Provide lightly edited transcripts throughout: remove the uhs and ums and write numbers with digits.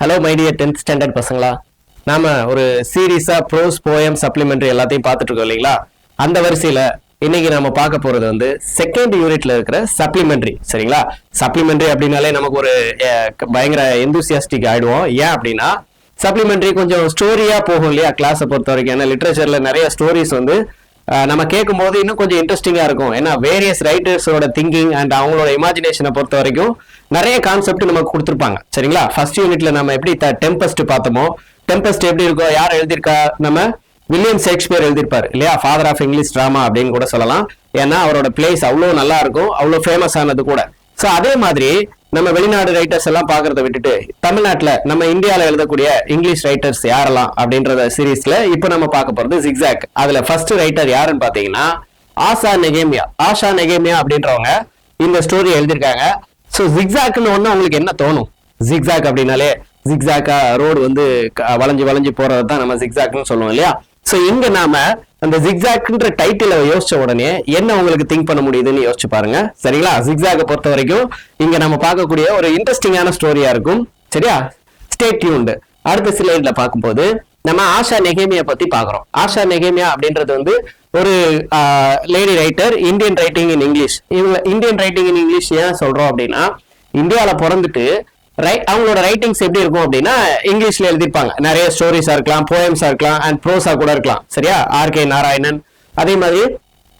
Hello my dear 10th standard பசங்களா, நாம ஒரு சீரீஸா ப்ரோஸ் போயம் சப்ளிமெண்ட்ரி எல்லாத்தையும் பார்த்துட்டு இருக்கோம் இல்லைங்களா? அந்த வரிசையில இன்னைக்கு நம்ம பார்க்க போறது வந்து செகண்ட் யூனிட்ல இருக்கிற சப்ளிமெண்ட்ரி. சரிங்களா? சப்ளிமெண்ட்ரி அப்படின்னாலே நமக்கு ஒரு பயங்கர எந்தூசியாஸ்டிக் ஆயிடுவோம். ஏன் அப்படின்னா சப்ளிமெண்ட்ரி கொஞ்சம் ஸ்டோரியா போகும் இல்லையா கிளாஸை பொறுத்த வரைக்கும். ஏன்னா லிட்ரேச்சர்ல நிறைய ஸ்டோரிஸ் வந்து நம்ம கேட்கும் போது இன்னும் கொஞ்சம் இன்ட்ரெஸ்டிங்கா இருக்கும். ஏன்னா வேரியஸ் ரைட்டர்ஸோட திங்கிங் அண்ட் அவங்களோட இமேஜினேஷனை பொறுத்த வரைக்கும் நிறைய கான்செப்ட் நமக்கு கொடுத்துருப்பாங்க. சரிங்களா? ஃபர்ஸ்ட் யூனிட்ல நம்ம எப்படி டெம்பஸ்ட் பார்த்தோமோ, டெம்பஸ்ட் எப்படி இருக்கும், யார் எழுதியிருக்கா, நம்ம வில்லியம் ஷேக்ஸ்பியர் எழுதியிருப்பார் இல்லையா? ஃபாதர் ஆஃப் இங்கிலீஷ் டிராமா அப்படின்னு கூட சொல்லலாம். ஏன்னா அவரோட பிளேஸ் அவ்வளோ நல்லா இருக்கும், அவ்வளோ ஃபேமஸ் ஆனது கூட. ஸோ அதே மாதிரி நம்ம வெளிநாடு ரைட்டர்ஸ் எல்லாம் பாக்குறத விட்டுட்டு தமிழ்நாட்டில் நம்ம இந்தியாவில் எழுதக்கூடிய இங்கிலீஷ் ரைட்டர்ஸ் யாரெல்லாம் அப்படின்றத சீரீஸ்ல இப்போ நம்ம பார்க்க போறது ஜிக்ஸாக். அதுல ஃபர்ஸ்ட் ரைட்டர் யாருன்னு பாத்தீங்கன்னா ஆஷா நெகேமியா. ஆஷா நெகேமியா அப்படின்றவங்க இந்த ஸ்டோரி எழுதியிருக்காங்க. ஸோ ஜிக்ஸாக்னு ஒன்று உங்களுக்கு என்ன தோணும்? ஜிக்ஸாக் அப்படின்னாலே ஜிக்ஸாக்கா ரோடு வந்து வளைஞ்சு வளைஞ்சு போறது தான் நம்ம ஜிக்ஸாக்னு சொல்லுவோம் இல்லையா? ஸோ இங்க நாம அந்த ஜிக்ஸாக்ன்ற டைட்டில யோசிச்ச உடனே என்ன உங்களுக்கு திங்க் பண்ண முடியுதுன்னு யோசிச்சு பாருங்க. சரிங்களா? ஜிக்ஸாக்கை பொறுத்த வரைக்கும் இங்க நம்ம பார்க்கக்கூடிய ஒரு இன்ட்ரெஸ்டிங்கான ஸ்டோரியா இருக்கும். சரியா? Stay tuned. அடுத்த ஸ்லைட்ல பார்க்கும்போது நம்ம ஆஷா நெகேமியா பத்தி பாக்குறோம். ஆஷா நெகேமியா அப்படின்றது வந்து ஒரு lady writer, Indian writing in English. இவங்க இந்தியன் ரைட்டிங் இன் இங்கிலீஷ் ஏன் சொல்றோம் அப்படின்னா இந்தியாவில பிறந்துட்டு அவங்களோட ரைட்டிங்ஸ் எப்படி இருக்கும் அப்படின்னா இங்கிலீஷ்ல எழுதிருப்பாங்க. நிறைய ஸ்டோரிஸா இருக்கலாம், போயம்ஸா இருக்கலாம், அண்ட் ப்ரோஸா கூட இருக்கலாம். சரியா? ஆர்.கே. நாராயணன், அதே மாதிரி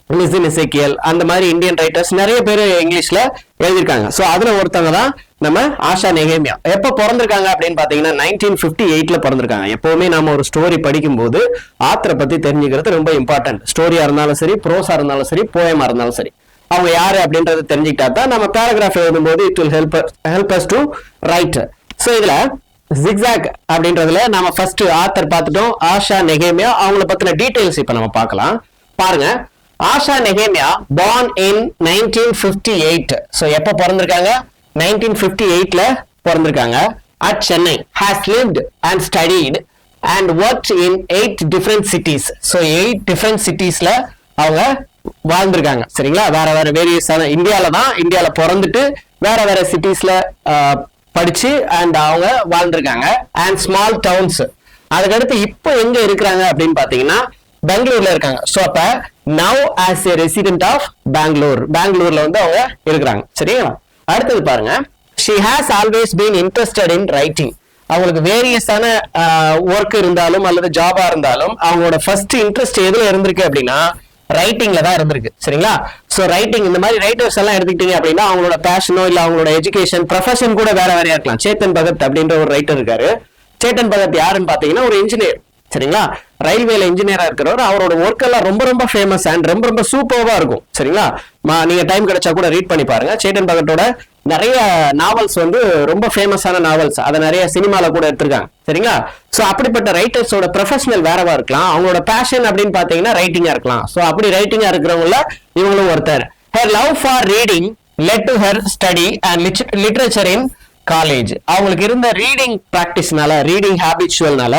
லிசின் எசேக்கியல், அந்த மாதிரி இந்தியன் ரைட்டர்ஸ் நிறைய பேர் இங்கிலீஷ்ல எழுதியிருக்காங்க. ஸோ அதுல ஒருத்தவங்க தான் நம்ம ஆஷா நெகேமியா. எப்ப பிறந்திருக்காங்க அப்படின்னு பாத்தீங்கன்னா 1958ல பிறந்திருக்காங்க. எப்பவுமே நம்ம ஒரு ஸ்டோரி படிக்கும் போது ஆத்தரை பத்தி தெரிஞ்சுக்கிறது ரொம்ப இம்பார்ட்டன்ட். ஸ்டோரியா இருந்தாலும் சரி, ப்ரோஸா இருந்தாலும் சரி, போயமா இருந்தாலும் சரி, அவங்க யாரு அப்படின்றத தெரிஞ்சுக்கிட்டா தான் நம்ம பேராகிராஃப் எழுதும்போது it will help us to right. So இதுல ஜிக்ஸாக் அப்படின்றதுல நம்ம ஃபர்ஸ்ட் ஆத்தர் பார்த்துட்டோம், ஆஷா நெகேமியா. அவங்கள பத்தின டீடைல்ஸ் இப்ப நம்ம பார்க்கலாம். பாருங்க, ஆஷா நெகேமியா born in 1958. ஸோ எப்ப பிறந்திருக்காங்க? 1958ல பிறந்திருக்காங்க. at Chennai, has lived and studied and worked in 8 different cities. So 8 different citiesல அவங்க வாழ்ந்திருக்காங்க. சரிங்களா? வேற வேற வேரியஸான இந்தியால பிறந்துட்டு வேற வேற சிட்டிஸ்ல படிச்சு அண்ட் அவங்க வாழ்ந்திருக்காங்க. And small towns. அதுக்கடுத்து இப்போ எங்க இருக்கிறாங்க அப்படின்னு பாத்தீங்கன்னா பெங்களூர்ல இருக்காங்க. ஸோ அப்ப now as a resident of பெங்களூர்ல வந்து அவங்க இருக்கிறாங்க. சரிங்களா? அடுத்தது பாருங்க, she has always been interested in writing. அவங்களுக்கு வேரியஸான ஒர்க் இருந்தாலும் அல்லது ஜாபா இருந்தாலும் அவங்களோட ஃபர்ஸ்ட் இன்ட்ரெஸ்ட் எதுல இருந்திருக்கு அப்படின்னா ரைட்டிங்ல தான் இருந்திருக்கு. சரிங்களா? சோ ரைட்டிங், இந்த மாதிரி ரைட்டர்ஸ் எல்லாம் எடுத்துக்கிட்டீங்க அப்படின்னா அவங்களோட பேஷனோ இல்ல அவங்களோட எஜுகேஷன் ப்ரொஃபஷன் கூட வேற வேறையா இருக்கலாம். சேத்தன் பகத் அப்படின்ற ஒரு ரைட்டர் இருக்காரு. சேத்தன் பகத் யாருன்னு பாத்தீங்கன்னா ஒரு இன்ஜினியர். சரிங்களா? ரயில்வேல இன்ஜினியரா இருக்கிறவர். அவரோட ஒர்க் எல்லாம் ரொம்ப ரொம்ப ஃபேமஸ் அண்ட் ரொம்ப ரொம்ப சூப்பர்வா இருக்கும். சரிங்களா? நீங்க டைம் கிடைச்சா கூட ரீட் பண்ணி பாருங்க. சேத்தன் பகத்தோட நிறைய நாவல்ஸ் வந்து ரொம்ப ஃபேமஸான நாவல்ஸ். அதை நிறைய சினிமால கூட எடுத்திருக்காங்க. சரிங்களா? சோ அப்படிப்பட்ட ரைட்டர்ஸோட ப்ரொஃபஷனல் வேறவா இருக்கலாம், அவங்களோட பேஷன் அப்படின்னு பாத்தீங்கன்னா ரைட்டிங்கா இருக்கலாம். சோ அப்படி ரைட்டிங்கா இருக்கிறவங்கள இவங்களும் ஒருத்தர். her love for reading led to her study and literature in college. அவங்களுக்கு இருந்த ரீடிங் பிராக்டிஸ்னால, ரீடிங் ஹாபிச்சுவல்னால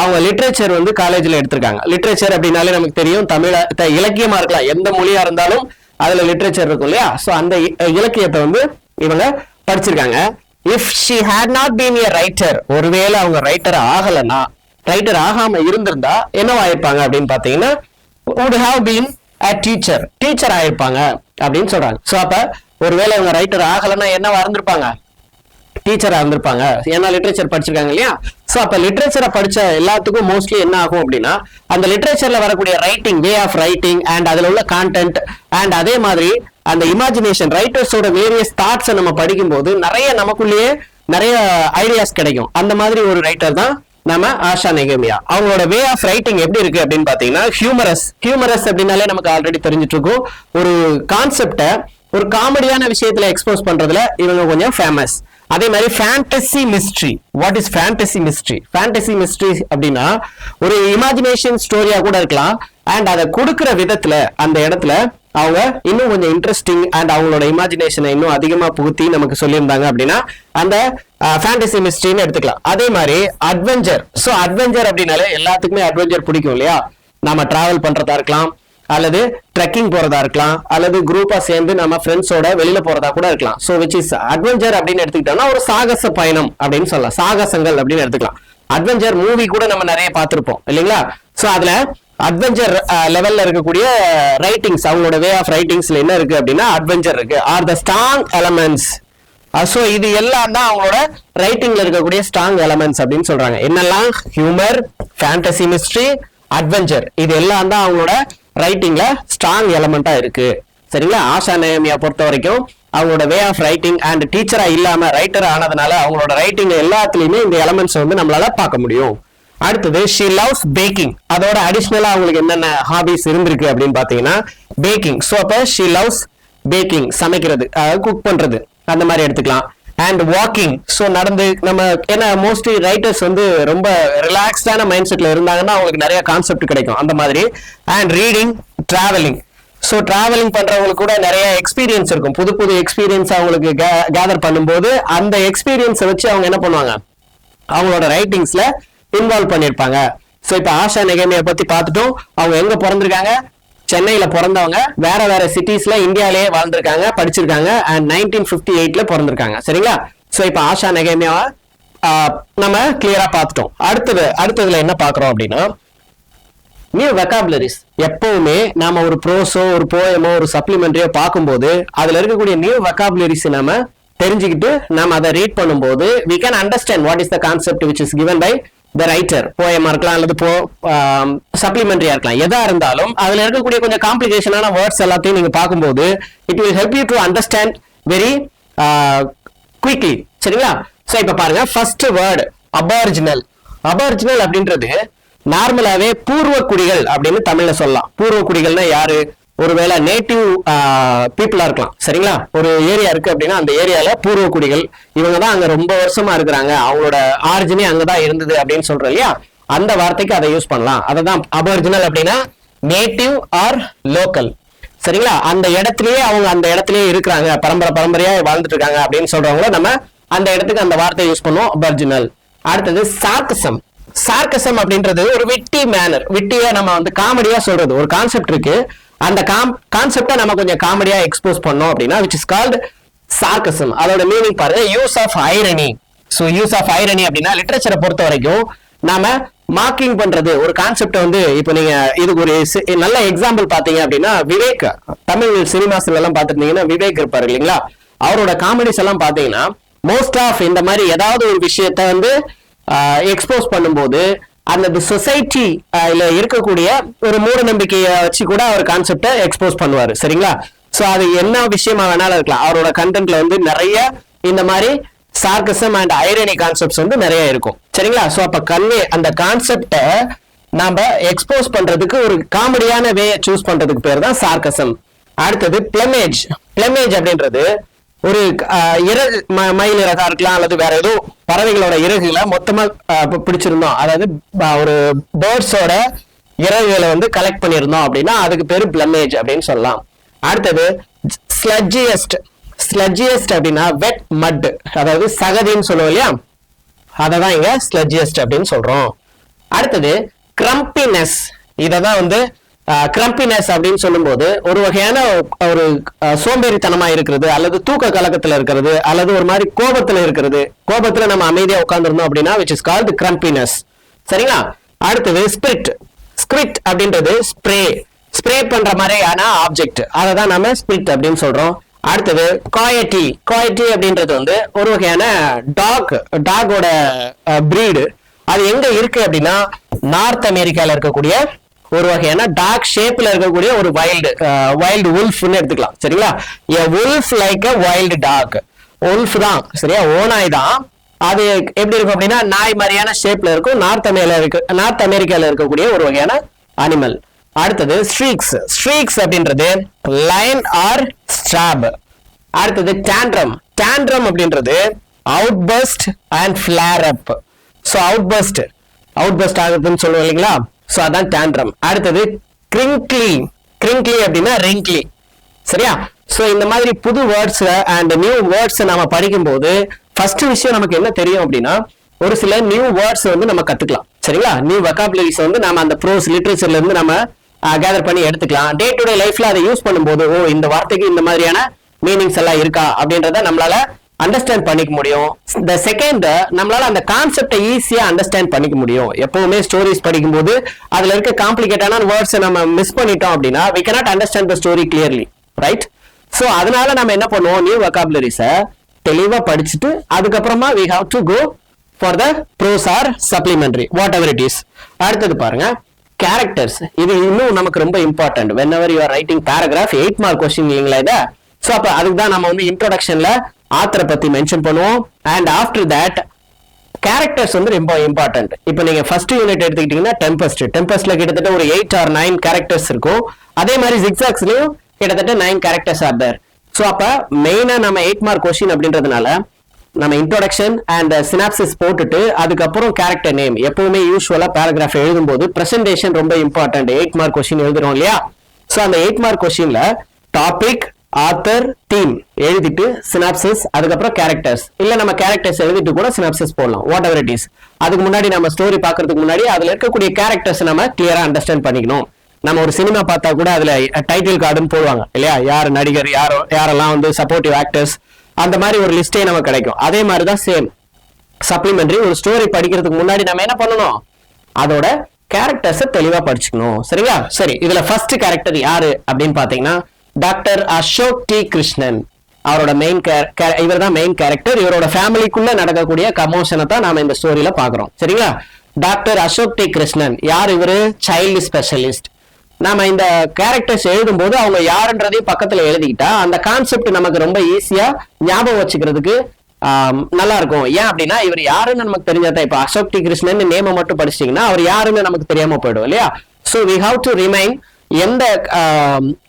அவங்க லிட்ரேச்சர் வந்து காலேஜ்ல எடுத்திருக்காங்க. லிட்ரேச்சர் அப்படின்னாலே நமக்கு தெரியும், தமிழ இலக்கியமா இருக்கலாம், எந்த மொழியா இருந்தாலும் அதுல லிட்ரேச்சர் இருக்கும் இல்லையா? சோ அந்த இலக்கியத்தை வந்து இவங்க படிச்சிருக்காங்க. If she had not been a writer, ஒருவேளை அவங்க ரைட்டர் ஆகலன்னா, ரைட்டர் ஆகாம இருந்திருந்தா என்னவாயிருப்பாங்க அப்படின்னு பாத்தீங்கன்னா would have been a teacher, teacher ஆயிருப்பாங்க அப்படின்னு சொல்றாங்க. சோ அப்ப ஒருவேளை அவங்க ரைட்டர் ஆகலன்னா என்னவா இருந்திருப்பாங்க? டீச்சரா இருந்திருப்பாங்க. ஏன்னா லிட்ரேச்சர் படிச்சிருக்காங்க இல்லையா? சோ அப்ப லிட்ரேச்சரை படிச்ச எல்லாத்துக்கும் மோஸ்ட்லி என்ன ஆகும் அப்படின்னா அந்த லிட்ரேச்சர்ல வரக்கூடிய writing, way of writing and அதுல உள்ள கான்டென்ட் அண்ட் அதே மாதிரி அந்த இமேஜினேஷன், ரைட்டர்ஸோட வேரியஸ் தாட்ஸை நம்ம படிக்கும் போது நிறைய நமக்குள்ளேயே நிறைய ஐடியாஸ் கிடைக்கும். அந்த மாதிரி ஒரு ரைட்டர் தான் நம்ம ஆஷா நெகேமியா. அவங்களோட வே ஆஃப் ரைட்டிங் எப்படி இருக்கு அப்படின்னு பாத்தீங்கன்னா ஹியூமரஸ் அப்படின்னாலே நமக்கு ஆல்ரெடி தெரிஞ்சிட்டு இருக்கும். ஒரு கான்செப்டை ஒரு காமெடியான விஷயத்துல எக்ஸ்போஸ் பண்றதுல இவங்க கொஞ்சம் ஃபேமஸ். அதே மாதிரி fantasy mystery. What is fantasy mystery? Fantasy mystery அப்படின்னா ஒரு இமேஜினேஷன் ஸ்டோரியா கூட இருக்கலாம். அண்ட் அதை கொடுக்கிற விதத்துல அந்த இடத்துல அவங்க இன்னும் கொஞ்சம் இன்ட்ரெஸ்டிங் அண்ட் அவங்களோட இமேஜினேஷனை இன்னும் அதிகமா புகுத்தி நமக்கு சொல்லியிருந்தாங்க அப்படின்னா அந்த ஃபேண்டசி மிஸ்ட்ரின்னு எடுத்துக்கலாம். அதே மாதிரி அட்வென்ச்சர். ஸோ அட்வென்ச்சர் அப்படின்னாலே எல்லாத்துக்குமே அட்வென்ச்சர் பிடிக்கும் இல்லையா? நாம டிராவல் பண்றதா இருக்கலாம், அல்லது ட்ரெக்கிங் போறதா இருக்கலாம், அல்லது குரூப்பா சேர்ந்து நம்ம ஃப்ரெண்ட்ஸோட வெளியில போறதா கூட இருக்கலாம். ஸோ விச் இஸ் அட்வென்ச்சர் அப்படின்னு எடுத்துக்கிட்டோம்னா ஒரு சாகச பயணம் அப்படின்னு சொல்லலாம், சாகசங்கள் அப்படின்னு எடுத்துக்கலாம். அட்வென்ச்சர் மூவி கூட நம்ம நிறைய பார்த்திருப்போம் இல்லைங்களா? ஸோ அதுல அட்வென்ச்சர் லெவல்ல இருக்கக்கூடிய ரைட்டிங்ஸ், அவங்களோட வே ஆஃப் ரைட்டிங்ஸ்ல என்ன இருக்கு அப்படின்னா அட்வென்ச்சர் இருக்கு, R the strong elements. So இது எல்லாம் தான் அவங்களோட ரைட்டிங்ல இருக்கக்கூடிய ஸ்ட்ராங் எலமெண்ட்ஸ் அப்படின்னு சொல்றாங்க. என்னெல்லாம்? ஹியூமர், ஃபேண்டசி, மிஸ்ட்ரி, அட்வென்ச்சர், இது எல்லாம் தான் அவங்களோட ரைட்டிங்ல ஸ்ட்ராங் எலமெண்டா இருக்கு. சரிங்களா? ஆஷா நயோமியா பொறுத்த வரைக்கும் அவங்களோட வே ஆஃப் ரைட்டிங் அண்ட் டீச்சரா இல்லாம ரைட்டர் ஆனதுனால அவங்களோட ரைட்டிங் எல்லாத்துலயுமே இந்த எலமெண்ட்ஸ் வந்து நம்மளால பார்க்க முடியும். அடுத்தது ஷி லவ்ஸ் பேக்கிங். அதோட அடிஷனலா அவங்களுக்கு என்னென்ன ஹாபிஸ் இருந்திருக்கு அப்படின்னு பாத்தீங்கன்னா பேக்கிங். ஸோ அப்ப ஷி லவ்ஸ் பேக்கிங், சமைக்கிறது, குக் பண்றது, அந்த மாதிரி எடுத்துக்கலாம். அண்ட் வாக்கிங், ஸோ நடந்து நம்ம ஏன்னா மோஸ்ட்லி ரைட்டர்ஸ் வந்து ரொம்ப ரிலாக்ஸ்டான மைண்ட் செட்ல இருந்தாங்கன்னா அவங்களுக்கு நிறைய கான்செப்ட் கிடைக்கும் அந்த மாதிரி. And reading, travelling. So travelling பண்றவங்களுக்கு கூட நிறைய எக்ஸ்பீரியன்ஸ் இருக்கும், புது புது எக்ஸ்பீரியன்ஸ் அவங்களுக்கு கேதர் பண்ணும்போது அந்த எக்ஸ்பீரியன்ஸை வச்சு அவங்க என்ன பண்ணுவாங்க, அவங்களோட ரைட்டிங்ஸ்ல இன்வால்வ் பண்ணியிருப்பாங்க. ஸோ இப்போ ஆஷா நெகேமியா பத்தி பார்த்துட்டோம். அவங்க எங்க பிறந்திருக்காங்க? சென்னையில பிறந்தவங்க, வேற வேற சிட்டிஸ்ல இந்தியாலேயே வாழ்ந்திருக்காங்க, படிச்சிருக்காங்க. அண்ட் 1958ல பிறந்திருக்காங்க. சரிங்களா? ஸோ இப்போ ஆஷா நெகேமியாவை நம்ம கிளியரா பார்த்துட்டோம். அடுத்ததுல என்ன பார்க்குறோம் அப்படின்னா நியூ வெக்காபுலரிஸ். எப்பவுமே நாம ஒரு ப்ரோஸோ ஒரு போயமோ ஒரு சப்ளிமெண்டரியோ பார்க்கும்போது அதுல இருக்கக்கூடிய நியூ வெக்காபுலரிஸ் நாம தெரிஞ்சுக்கிட்டு நம்ம அதை ரீட் பண்ணும்போது we can understand what is the concept which is given by the writer. போயமா இருக்கலாம் அல்லது சப்ளிமெண்டரியா இருக்கலாம், எதா இருந்தாலும் அதுல இருக்கக்கூடிய கொஞ்சம் காம்ப்ளிகேஷனான வேர்ட்ஸ் எல்லாத்தையும் நீங்க பார்க்கும்போது it will help you to understand very quickly. சரிங்களா? சோ இப்ப பாருங்க, ஃபர்ஸ்ட் வேர்டு அபாரிஜினல். அபாரிஜினல் அப்படின்றது நார்மலாவே பூர்வ குடிகள் அப்படின்னு தமிழ்ல சொல்லலாம். பூர்வ குடிகள்னா யாரு? ஒருவேளை நேட்டிவ் பீப்புளா இருக்கலாம். சரிங்களா? ஒரு ஏரியா இருக்கு அப்படின்னா அந்த ஏரியால பூர்வ குடிகள் இவங்க தான் அங்க ரொம்ப வருஷமா இருக்கிறாங்க, அவங்களோட ஆரிஜினே அங்கதான் இருந்தது அப்படின்னு சொல்றோம் இல்லையா? அந்த வார்த்தைக்கு அதை யூஸ் பண்ணலாம். அததான் அபாரிஜினல் அப்படின்னா நேட்டிவ் ஆர் லோக்கல். சரிங்களா? அந்த இடத்துலயே அவங்க அந்த இடத்துலயே இருக்கிறாங்க, பரம்பரையா வாழ்ந்துட்டு இருக்காங்க அப்படின்னு சொல்றவங்கள நம்ம அந்த இடத்துக்கு அந்த வார்த்தையை யூஸ் பண்ணுவோம், அபாரிஜினல். அடுத்தது சார்கசம். சார்கசம் அப்படின்றது ஒரு விட்டி மேனர், விட்டியா நம்ம வந்து காமெடியா சொல்றது. ஒரு கான்செப்ட் இருக்கு, அந்த கான்செப்டை நம்ம கொஞ்சம் காமெடியா எக்ஸ்போஸ் பண்ணோம் அப்படின்னா which is called sarcasm. அதோட மீனிங் பாருங்க, use of irony. So use of irony அப்படின்னா லிட்டரேச்சரை பொறுத்த வரைக்கும் நாம மார்க்கிங் பண்றது ஒரு கான்செப்ட் வந்து இப்போ நீங்க இதுக்கு ஒரு நல்ல எக்ஸாம்பிள் பாத்தீங்க அப்படின்னா விவேக், தமிழ் சினிமாஸ்ல எல்லாம் பாத்துருந்தீங்கன்னா விவேக் இருப்பாரு இல்லைங்களா? அவரோட காமெடிஸ் எல்லாம் பாத்தீங்கன்னா மோஸ்ட் ஆஃப் இந்த மாதிரி ஏதாவது ஒரு விஷயத்த வந்து எக்ஸ்போஸ் பண்ணும்போது அந்த சொசைட்டி இருக்கக்கூடிய ஒரு மூட நம்பிக்கையை வச்சு கூட அவர் கான்செப்டை எக்ஸ்போஸ் பண்ணுவாரு. சரிங்களா? சோ அது என்ன விஷயமா வேணாலும் இருக்கலாம், அவரோட கண்டென்ட்ல வந்து நிறைய இந்த மாதிரி சார்கசம் அண்ட் ஐரணி கான்செப்ட்ஸ் வந்து நிறைய இருக்கும். சரிங்களா? சோ அப்ப அந்த கான்செப்டை நாம எக்ஸ்போஸ் பண்றதுக்கு ஒரு காமெடியான வே சூஸ் பண்றதுக்கு பேர் தான் சார்கசம். அடுத்தது பிளமேஜ். பிளமேஜ் அப்படின்றது ஒரு இறகு, மயில் இறகா இருக்கலாம் அல்லது வேற ஏதோ பறவைகளோட இறகுகளை மொத்தமா பிடிச்சிருந்தோம், அதாவது ஒரு பேர்ட்ஸோட இறகுகளை வந்து கலெக்ட் பண்ணியிருந்தோம் அப்படின்னா அதுக்கு பேரு பிளமேஜ் அப்படின்னு சொல்லலாம். அடுத்தது ஸ்லட்ஜியஸ்ட். ஸ்லட்ஜியஸ்ட் அப்படின்னா வெட் மட், அதாவது சகதின்னு சொல்லுவோம் இல்லையா? அததான் இங்க ஸ்லட்ஜியஸ்ட் அப்படின்னு சொல்றோம். அடுத்தது கிரம்பினஸ். இததான் வந்து கிரம்பினஸ் அப்படின்னு சொல்லும்போது ஒரு வகையான ஒரு சோம்பேறித்தனமா இருக்கிறது அல்லது தூக்க கலக்கத்துல இருக்கிறது அல்லது ஒரு மாதிரி கோபத்துல இருக்கிறது. கோபத்துல நம்ம அமைதியா உட்கார்ந்துருந்தோம் அப்படின்னா which is called கிரம்பினஸ். சரிங்களா? அடுத்தது ஸ்பிரிட். ஸ்பிரிட் அப்படின்றது ஸ்ப்ரே பண்ற மாதிரியான ஆப்ஜெக்ட், அதை தான் நம்ம ஸ்பிரிட் அப்படின்னு சொல்றோம். அடுத்தது காயட்டி. காயட்டி அப்படின்றது வந்து ஒரு வகையான டாகோட பிரீடு. அது எங்க இருக்கு அப்படின்னா நார்த் அமெரிக்கால இருக்கக்கூடிய ஒரு வகையான டார்க் ஷேப்ல இருக்கக்கூடிய ஒரு வைல்டு உல்ஃப்னு எடுத்துக்கலாம். சரிங்களா? a wolf like a wild dog. Wolf தான், சரியா? ஓநாய் தான். அது எப்படி இருக்கும் அப்படின்னா நாய் மாதிரியான ஷேப்ல இருக்கும். நார்த் அமெரிக்கால இருக்கக்கூடிய ஒரு வகையான அனிமல். அடுத்தது ஸ்ட்ரீக்ஸ். ஸ்ட்ரீக்ஸ் அப்படின்றது லைன் ஆர் ஸ்ட்ராப். அடுத்தது டேண்ட்ரம். டேண்ட்ரம் அப்படின்றது outburst and flare up. So outburst ஆகுதுன்னு சொல்லுவோம் இல்லைங்களா? சோ அதான் டேண்ட்ரம். அடுத்தது கிரிங்க்லி. கிரிங்க்லி அப்படின்னா ரிங்க்லி. சரியா? சோ இந்த மாதிரி புது வேர்ட்ஸ் அண்ட் நியூ வேர்ட்ஸ் நாம படிக்கும்போது ஃபர்ஸ்ட் விஷயம் நமக்கு என்ன தெரியும் அப்படின்னா ஒரு சில நியூ வேர்ட்ஸ் வந்து நம்ம கத்துக்கலாம். சரிங்களா? நியூ வெக்காபுலரிஸ் வந்து நம்ம அந்த ப்ரோஸ் லிட்ரேச்சர்ல இருந்து நம்ம கேதர் பண்ணி எடுத்துக்கலாம். டே டு டே லைஃப்ல அதை யூஸ் பண்ணும்போது ஓ இந்த வார்த்தைக்கு இந்த மாதிரியான மீனிங்ஸ் எல்லாம் இருக்கா அப்படின்றத நம்மளால அண்டர்ஸ்டாண்ட் பண்ணிக்க முடியும். இந்த செகண்ட் நம்மளால அந்த கான்செப்டை ஈஸியா அண்டர்ஸ்டாண்ட் பண்ணிக்க முடியும். எப்பவுமே ஸ்டோரிஸ் படிக்கும்போது அதுல இருக்க காம்ப்ளிகேட்டான வேர்ட்ஸ் நம்ம மிஸ் பண்ணிட்டோம் அப்படின்னா we cannot understand the story clearly, right? So அதனால நம்ம என்ன பண்ணுவோம், நியூ வொகாபுலரிஸை தெளிவா படிச்சுட்டு அதுக்கப்புறமா we have to go for the prose or supplementary whatever it is. அடுத்தது பாருங்க கேரக்டர்ஸ். இது இன்னும் நமக்கு ரொம்ப important. whenever you are writing paragraph 8 mark question இல்லைங்களா இத. சோ அப்ப அதுக்கு தான் நம்ம வந்து இன்ட்ரோடக்ஷன்ல ஆத்தரை பத்தி மென்ஷன் பண்ணுவோம். அண்ட் ஆஃப்டர் தட் கேரக்டர்ஸ் வந்து ரொம்ப இம்பார்ட்டன்ட். இப்போ நீங்க ஃபர்ஸ்ட் யூனிட் எடுத்துக்கிட்டீங்கன்னா டெம்பஸ்ட்ல கிட்டத்தட்ட ஒரு 8 or 9 கேரக்டர்ஸ் இருக்கும். அதே மாதிரி ஜிக்ஸாக்ஸ்லயும் கிட்டத்தட்ட 9 கேரக்டர்ஸ் ஆர் தேர். சோ அப்ப மெயினா நம்ம 8 மார்க் கொஸ்டின் அப்படின்றதுனால நம்ம இன்ட்ரோடக்ஷன் அண்ட் சினாப்சிஸ் போட்டுட்டு அதுக்கப்புறம் கேரக்டர் நேம். எப்பவுமே யூஸ்வலா பேராகிராஃப் எழுதும்போது பிரசன்டேஷன் ரொம்ப இம்பார்ட்டன்ட். 8 மார்க் கொஸ்டின் எழுதுறோம் இல்லையா? சோ அந்த 8 மார்க் கொஸ்டின்ல டாபிக், ஆத்தர், தீம் எழுதிட்டு சினாப்சிஸ், அதுக்கப்புறம் கேரக்டர்ஸ். இல்ல நம்ம கேரக்டர்ஸ் எழுதிட்டு கூட சினாப்சிஸ் போடலாம், வாட் எவர் இட் இஸ். அதுக்கு முன்னாடி நம்ம ஸ்டோரி பாக்குறதுக்கு முன்னாடி அதுல இருக்கக்கூடிய கேரக்டர்ஸ் நம்ம கிளியரா அண்டர்ஸ்டாண்ட் பண்ணிக்கணும். நம்ம ஒரு சினிமா பார்த்தா கூட அதுல டைட்டில் கார்டுன்னு போடுவாங்க இல்லையா, யார் நடிகர், யாரெல்லாம் வந்து சப்போர்ட்டிவ் ஆக்டர்ஸ், அந்த மாதிரி ஒரு லிஸ்டே நமக்கு கிடைக்கும். அதே மாதிரிதான் சேம் சப்ளிமெண்டரி. ஒரு ஸ்டோரி படிக்கிறதுக்கு முன்னாடி நம்ம என்ன பண்ணணும், அதோட கேரக்டர்ஸை தெளிவா படிச்சுக்கணும். சரிங்களா? சரி, இதுல ஃபர்ஸ்ட் கேரக்டர் யாரு அப்படின்னு பாத்தீங்கன்னா டாக்டர் அசோக் டி கிருஷ்ணன். அவரோட இவர் தான் மெயின் கேரக்டர். இவரோட ஃபேமிலிக்குள்ள நடக்கக்கூடிய கமோஷனை தான் நாம இந்த ஸ்டோரியில பாக்குறோம். சரிங்களா? டாக்டர் அசோக் டி கிருஷ்ணன் யார்? இவரு சைல்டு ஸ்பெஷலிஸ்ட். நாம இந்த கேரக்டர்ஸ் எழுதும் போது அவங்க யாருன்றதையும் பக்கத்துல எழுதிக்கிட்டா அந்த கான்செப்ட் நமக்கு ரொம்ப ஈஸியா ஞாபகம் வச்சுக்கிறதுக்கு நல்லா இருக்கும். ஏன் அப்படின்னா இவர் யாருன்னு நமக்கு தெரிஞ்சாதான். இப்ப அசோக் டி கிருஷ்ணன் நேம மட்டும் படிச்சிட்டீங்கன்னா அவர் யாருன்னு நமக்கு தெரியாம போயிடும் இல்லையா? So we have to remind எந்த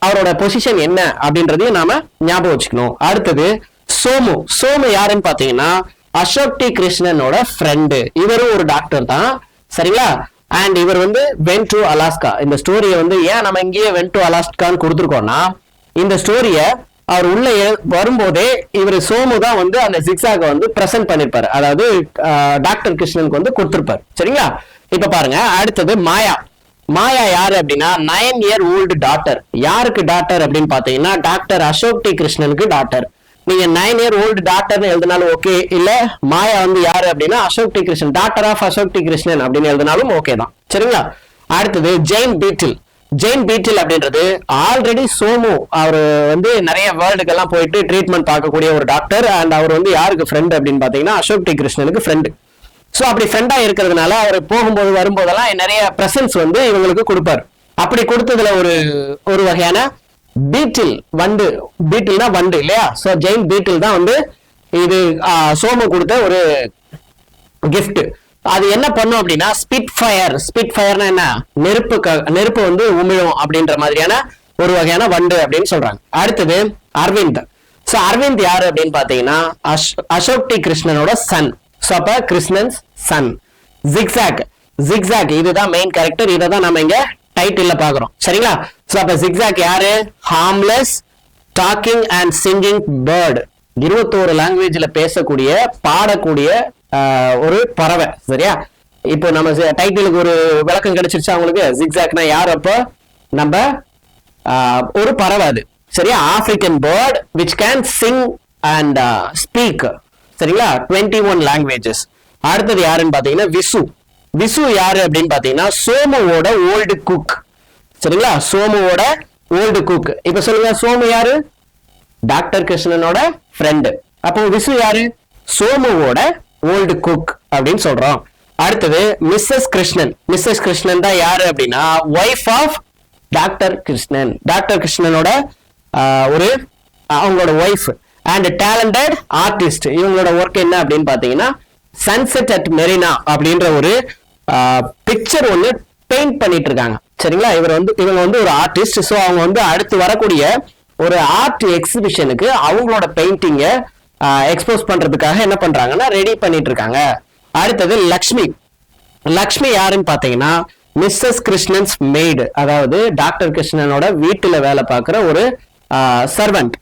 அவரோட பொசிஷன் என்ன அப்படின்றதையும் நாம ஞாபகம் வச்சுக்கணும். அடுத்தது சோமு யாருன்னு பாத்தீங்கன்னா அசோக் டி கிருஷ்ணனோட ஃப்ரெண்டு. இவரும் ஒரு டாக்டர் தான். சரிங்களா? அண்ட் இவர் வந்து வென்ட் டு அலாஸ்கா. இந்த ஸ்டோரியை வந்து ஏன் நம்ம இங்கேயே வென்ட் டு அலாஸ்கான்னு கொடுத்துருக்கோம்னா இந்த ஸ்டோரிய அவர் உள்ள வரும்போதே இவர் சோமு தான் வந்து அந்த ஜிக்ஸாக வந்து பிரசன்ட் பண்ணிருப்பாரு. அதாவது டாக்டர் கிருஷ்ணனுக்கு வந்து கொடுத்திருப்பாரு. சரிங்களா? இப்ப பாருங்க அடுத்தது மாயா யாரு அப்படின்னா 9 year old டாட்டர். யாருக்கு டாட்டர் அப்படின்னு பாத்தீங்கன்னா டாக்டர் அசோக் டி கிருஷ்ணனுக்கு டாட்டர். நீங்க 9 year old டாட்டர்னு எழுதினாலும் ஓகே, இல்ல மாயா வந்து யாரு அப்படின்னா Ashok T Krishnan, doctor of Ashok T Krishnan அப்படின்னு எழுதினாலும் ஓகே தான். சரிங்களா? அடுத்தது ஜெயின் பீட்டில் அப்படின்றது ஆல்ரெடி சோமு அவர் வந்து நிறைய வேர்ல்டுக்கெல்லாம் போயிட்டு ட்ரீட்மெண்ட் பார்க்கக்கூடிய ஒரு டாக்டர். அண்ட் அவர் வந்து யாருக்கு ஃப்ரெண்ட் அப்படின்னு பாத்தீங்கன்னா அசோக் டி கிருஷ்ணனுக்கு ஃப்ரெண்டு. சோ அப்படி ஃப்ரெண்டா இருக்கிறதுனால அவர் போகும்போது வரும்போதெல்லாம் நிறைய பிரசன்ஸ் வந்து இவங்களுக்கு கொடுப்பாரு. அப்படி கொடுத்ததுல ஒரு வகையான பீட்டில், வண்டு. பீட்டில்னா வண்டு இல்லையா? சோ ஜெயின் பீட்டில் தான் வந்து இது சோமு கொடுத்த ஒரு கிஃப்ட். அது என்ன பண்ணும் அப்படின்னா ஸ்பிட் ஃபயர்னா என்ன, நெருப்பு வந்து உமிழும் அப்படின்ற மாதிரியான ஒரு வகையான வண்டு அப்படின்னு சொல்றாங்க. அடுத்தது அரவிந்த். சோ அரவிந்த் யாரு அப்படின்னு பாத்தீங்கன்னா அசோக் டி கிருஷ்ணனோட சன். சோ அப்ப கிருஷ்ணன்ஸ் சன். ஜிக்ஸாக் இதுதான் மெயின் கேரக்டர். இதை தான் நம்ம இங்க டைட்டில்ல பாக்குறோம். சரிங்களா? சோ அப்ப ஜிக்ஸாக் யாரு? Harmless docking and singing bird. 21 லாங்குவேஜ்ல பேசக்கூடிய பாடக்கூடிய ஒரு பறவை. சரியா? இப்போ நம்ம டைட்டிலுக்கு ஒரு விளக்கம் கிடைச்சிருச்சு அவங்களுக்கு. ஜிக்ஸாக்னா யார்? அப்ப நம்ம ஒரு பறவை அது. சரியா? African bird which can sing and speak. சரிங்களா? 21 லாங்குவேஜஸ். அடுத்தது யாருன்னு பாத்தீங்கன்னா விசு யாரு அப்படின்னு பாத்தீங்கன்னா சோமுவோட ஓல்டு குக். சரிங்களா? சோமுவோட ஓல்டு குக். இப்ப சொல்லுங்க, சோமு யாரு? டாக்டர் கிருஷ்ணனோட ஃப்ரெண்டு. அப்போ விசு யாரு? சோமுவோட ஓல்டு குக் அப்படின்னு சொல்றோம். அடுத்தது மிஸ்ஸஸ் கிருஷ்ணன் தான் யாரு அப்படின்னா ஒய்ஃப் ஆஃப் டாக்டர் கிருஷ்ணனோட ஒரு அவங்களோட ஒய்ஃப் அண்ட் டேலண்டட் ஆர்டிஸ்ட். இவங்களோட ஒர்க் என்ன அப்படின்னு பாத்தீங்கன்னா சன்செட் அட் மெரினா அப்படின்ற ஒரு பிக்சர் ஒண்ணு பெயிண்ட் பண்ணிட்டு இருக்காங்க. சரிங்களா? இவங்க வந்து ஒரு ஆர்டிஸ்ட். சோ அவங்க வந்து அடுத்து வரக்கூடிய ஒரு ஆர்ட் எக்ஸிபிஷனுக்கு அவங்களோட பெயிண்டிங்க எக்ஸ்போஸ் பண்றதுக்காக என்ன பண்றாங்கன்னா ரெடி பண்ணிட்டு இருக்காங்க. அடுத்தது லக்ஷ்மி யாருன்னு பாத்தீங்கன்னா மிஸ்ஸஸ் கிருஷ்ணன்ஸ் மெய்டு. அதாவது டாக்டர் கிருஷ்ணனோட வீட்டுல வேலை பார்க்கிற ஒரு சர்வெண்ட்.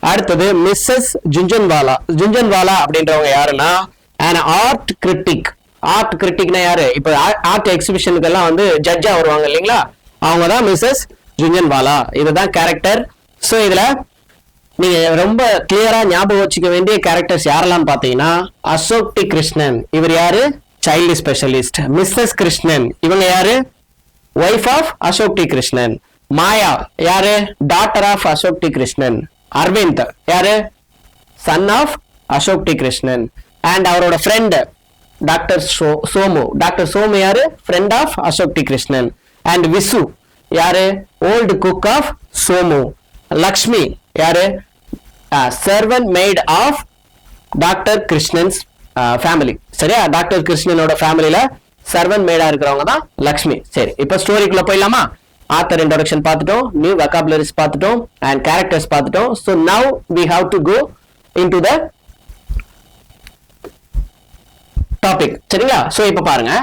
அடுத்தது மிஸ்ஸஸ் ஜுஞ்சன்வாலா அப்படின்றவங்க யாருன்னா an art critic. யாரு? இப்ப ஆர்ட் எக்ஸிபிஷனுக்கு எல்லாம் வந்து ஜட்ஜா வருவாங்க இல்லைங்களா? அவங்க தான் மிஸ்ஸஸ் ஜுன்ஜன்வாலா. இதுதான் கேரக்டர். ஸோ இதுல நீங்க ரொம்ப கிளியரா ஞாபகம் வச்சுக்க வேண்டிய கேரக்டர்ஸ் யாரெல்லாம் பாத்தீங்கன்னா, அசோக் டி கிருஷ்ணன், இவர் யாரு, சைல்டு ஸ்பெஷலிஸ்ட். மிஸ்ஸஸ் கிருஷ்ணன், இவங்க யாரு, wife of Ashok T Krishnan. Maya யாரு, daughter of Ashok T Krishnan. Aravind யாரு, son of Ashok T Krishnan. And அவரோட friend doctor Somu. Doctor Somu யாரு, friend of Ashok T Krishnan. And Visu யாரு, old cook of Somu. Lakshmi யாரு, servant maid of doctor Krishnan's family. சரியா, டாக்டர் கிருஷ்ணனோட ஃபேமிலியில சர்வன்ட் மேடா இருக்கிறவங்க தான் லக்ஷ்மி. சரி, இப்ப ஸ்டோரிக்குள்ள போயிடலாமா? ஆத்தர் இன்ட்ரோடக்ஷன் பார்த்துட்டோம், நியூ வெக்காபுலரிஸ் பார்த்துட்டோம், அண்ட் கேரக்டர்ஸ் பார்த்துட்டோம். So now we have to go into the topic. சரிங்களா? ஸோ இப்ப பாருங்க,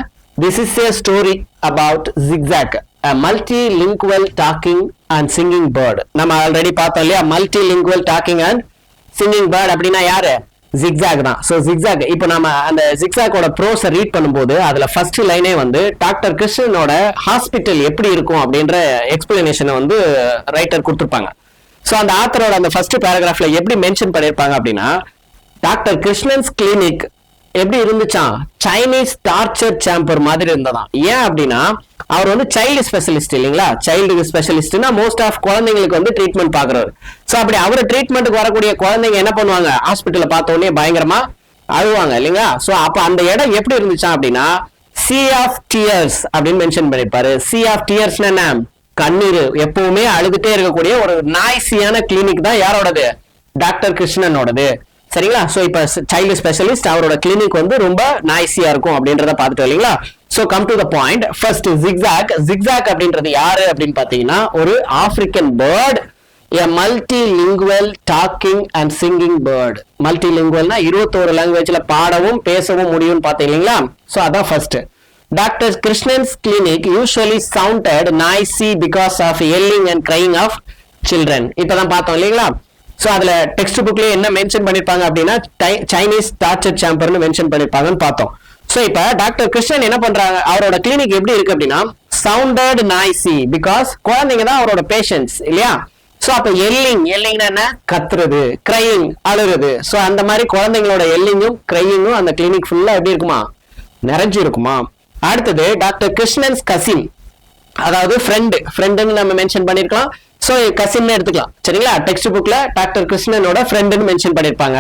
this is a story about zigzag, a multilingual talking and singing bird. நம்ம ஆல்ரெடி பார்த்தோம் இல்லையா, multilingual talking and singing bird அப்படின்னா யாரு, ஜிக்ஸாக் தான். ஸோ ஜிக்ஸாக், இப்போ நம்ம அந்த ஜிக்ஸாக்கோட ப்ரோஸை ரீட் பண்ணும்போது அதுல ஃபர்ஸ்ட் லைனே வந்து டாக்டர் கிருஷ்ணனோட ஹாஸ்பிட்டல் எப்படி இருக்கும் அப்படின்ற எக்ஸ்பிளனேஷனை வந்து ரைட்டர் கொடுத்துருப்பாங்க. ஸோ அந்த ஆத்தரோட அந்த ஃபர்ஸ்ட் பேராகிராஃப்ல எப்படி மென்ஷன் பண்ணியிருப்பாங்க அப்படின்னா, டாக்டர் கிருஷ்ணன்ஸ் கிளினிக் எப்படி இருந்துச்சான், சைனீஸ் டார்ச்சர் சேம்பர் மாதிரி இருந்ததாம். ஏன் அப்படின்னா, அவர் வந்து சைல்டு ஸ்பெஷலிஸ்ட் இல்லைங்களா. சைல்டு ஸ்பெஷலிஸ்ட்னா மோஸ்ட் ஆஃப் குழந்தைங்களுக்கு வந்து ட்ரீட்மெண்ட் பாக்குறாரு. ஸோ அப்படி அவர் ட்ரீட்மெண்ட்டுக்கு வரக்கூடிய குழந்தைங்க என்ன பண்ணுவாங்க, ஹாஸ்பிட்டல பார்த்த உடனே பயங்கரமா அழுவாங்க இல்லைங்களா. ஸோ அப்ப அந்த இடம் எப்படி இருந்துச்சான் அப்படின்னா, சி ஆஃப் டியர்ஸ் அப்படின்னு மென்ஷன் பண்ணிருப்பாரு. சி ஆஃப் டியர்ஸ் என்ன, கண்ணீர், எப்பவுமே அழுதுட்டே இருக்கக்கூடிய ஒரு நாய்ஸியான கிளினிக் தான் யாரோடது, டாக்டர் கிருஷ்ணனோடது. சரிங்களா? சோ இப்ப சைல்டு ஸ்பெஷலிஸ்ட், அவரோட கிளினிக் வந்து ரொம்ப நாய்ஸியா இருக்கும் அப்படின்றத பார்த்துட்டு இல்லைங்களா. So come to the point. First zigzag. Zigzag அப்படின்றது யாரு அப்படின்னு பாத்தீங்கன்னா, ஒரு African bird, a multilingual talking and singing bird. மல்டிலிங்குவல்னா 21 லாங்குவேஜ்ல பாடவும் பேசவும் முடியும்னு பாத்தீங்களா. சோ அதான் first. Doctor Krishnan's clinic usually sounded noisy because of yelling and crying of children. இப்பதான் பார்த்தோம் இல்லைங்களா. சோ அதுல டெக்ஸ்ட் புக்லயே என்ன மென்ஷன் பண்ணிருப்பாங்க அப்படின்னா, சைனீஸ் டார்ச்சர் சேம்பர்னு மென்ஷன் பண்ணிருப்பாங்கன்னு பார்த்தோம். சோ இப்ப டாக்டர் கிருஷ்ணன் என்ன பண்றாங்க, அவரோட கிளினிக் எப்படி இருக்கு அப்படின்னா, சவுண்டட் நாய்ஸி பிகாஸ் குழந்தைங்க தான் அவரோட பேஷண்ட்ஸ் இல்லையா. சோ அப்ப எல்லிங்னா என்ன, கத்துறது, கிரையிங், அழுறது. சோ அந்த மாதிரி குழந்தைங்களோட எல்லிங்கும் கிரையிங்கும் அந்த கிளினிக் ஃபுல்லா எப்படி இருக்குமா, நிறைஞ்சு இருக்குமா. அடுத்தது டாக்டர் கிருஷ்ணன்ஸ் கசின், அதாவது ஃப்ரெண்டுன்னு நம்ம மென்ஷன் பண்ணிருக்கலாம். சோ கசின் எடுத்துக்கலாம். சரிங்களா? டெக்ஸ்ட் புக்ல டாக்டர் கிருஷ்ணனோட ஃப்ரெண்டுன்னு மென்ஷன் பண்ணிருப்பாங்க.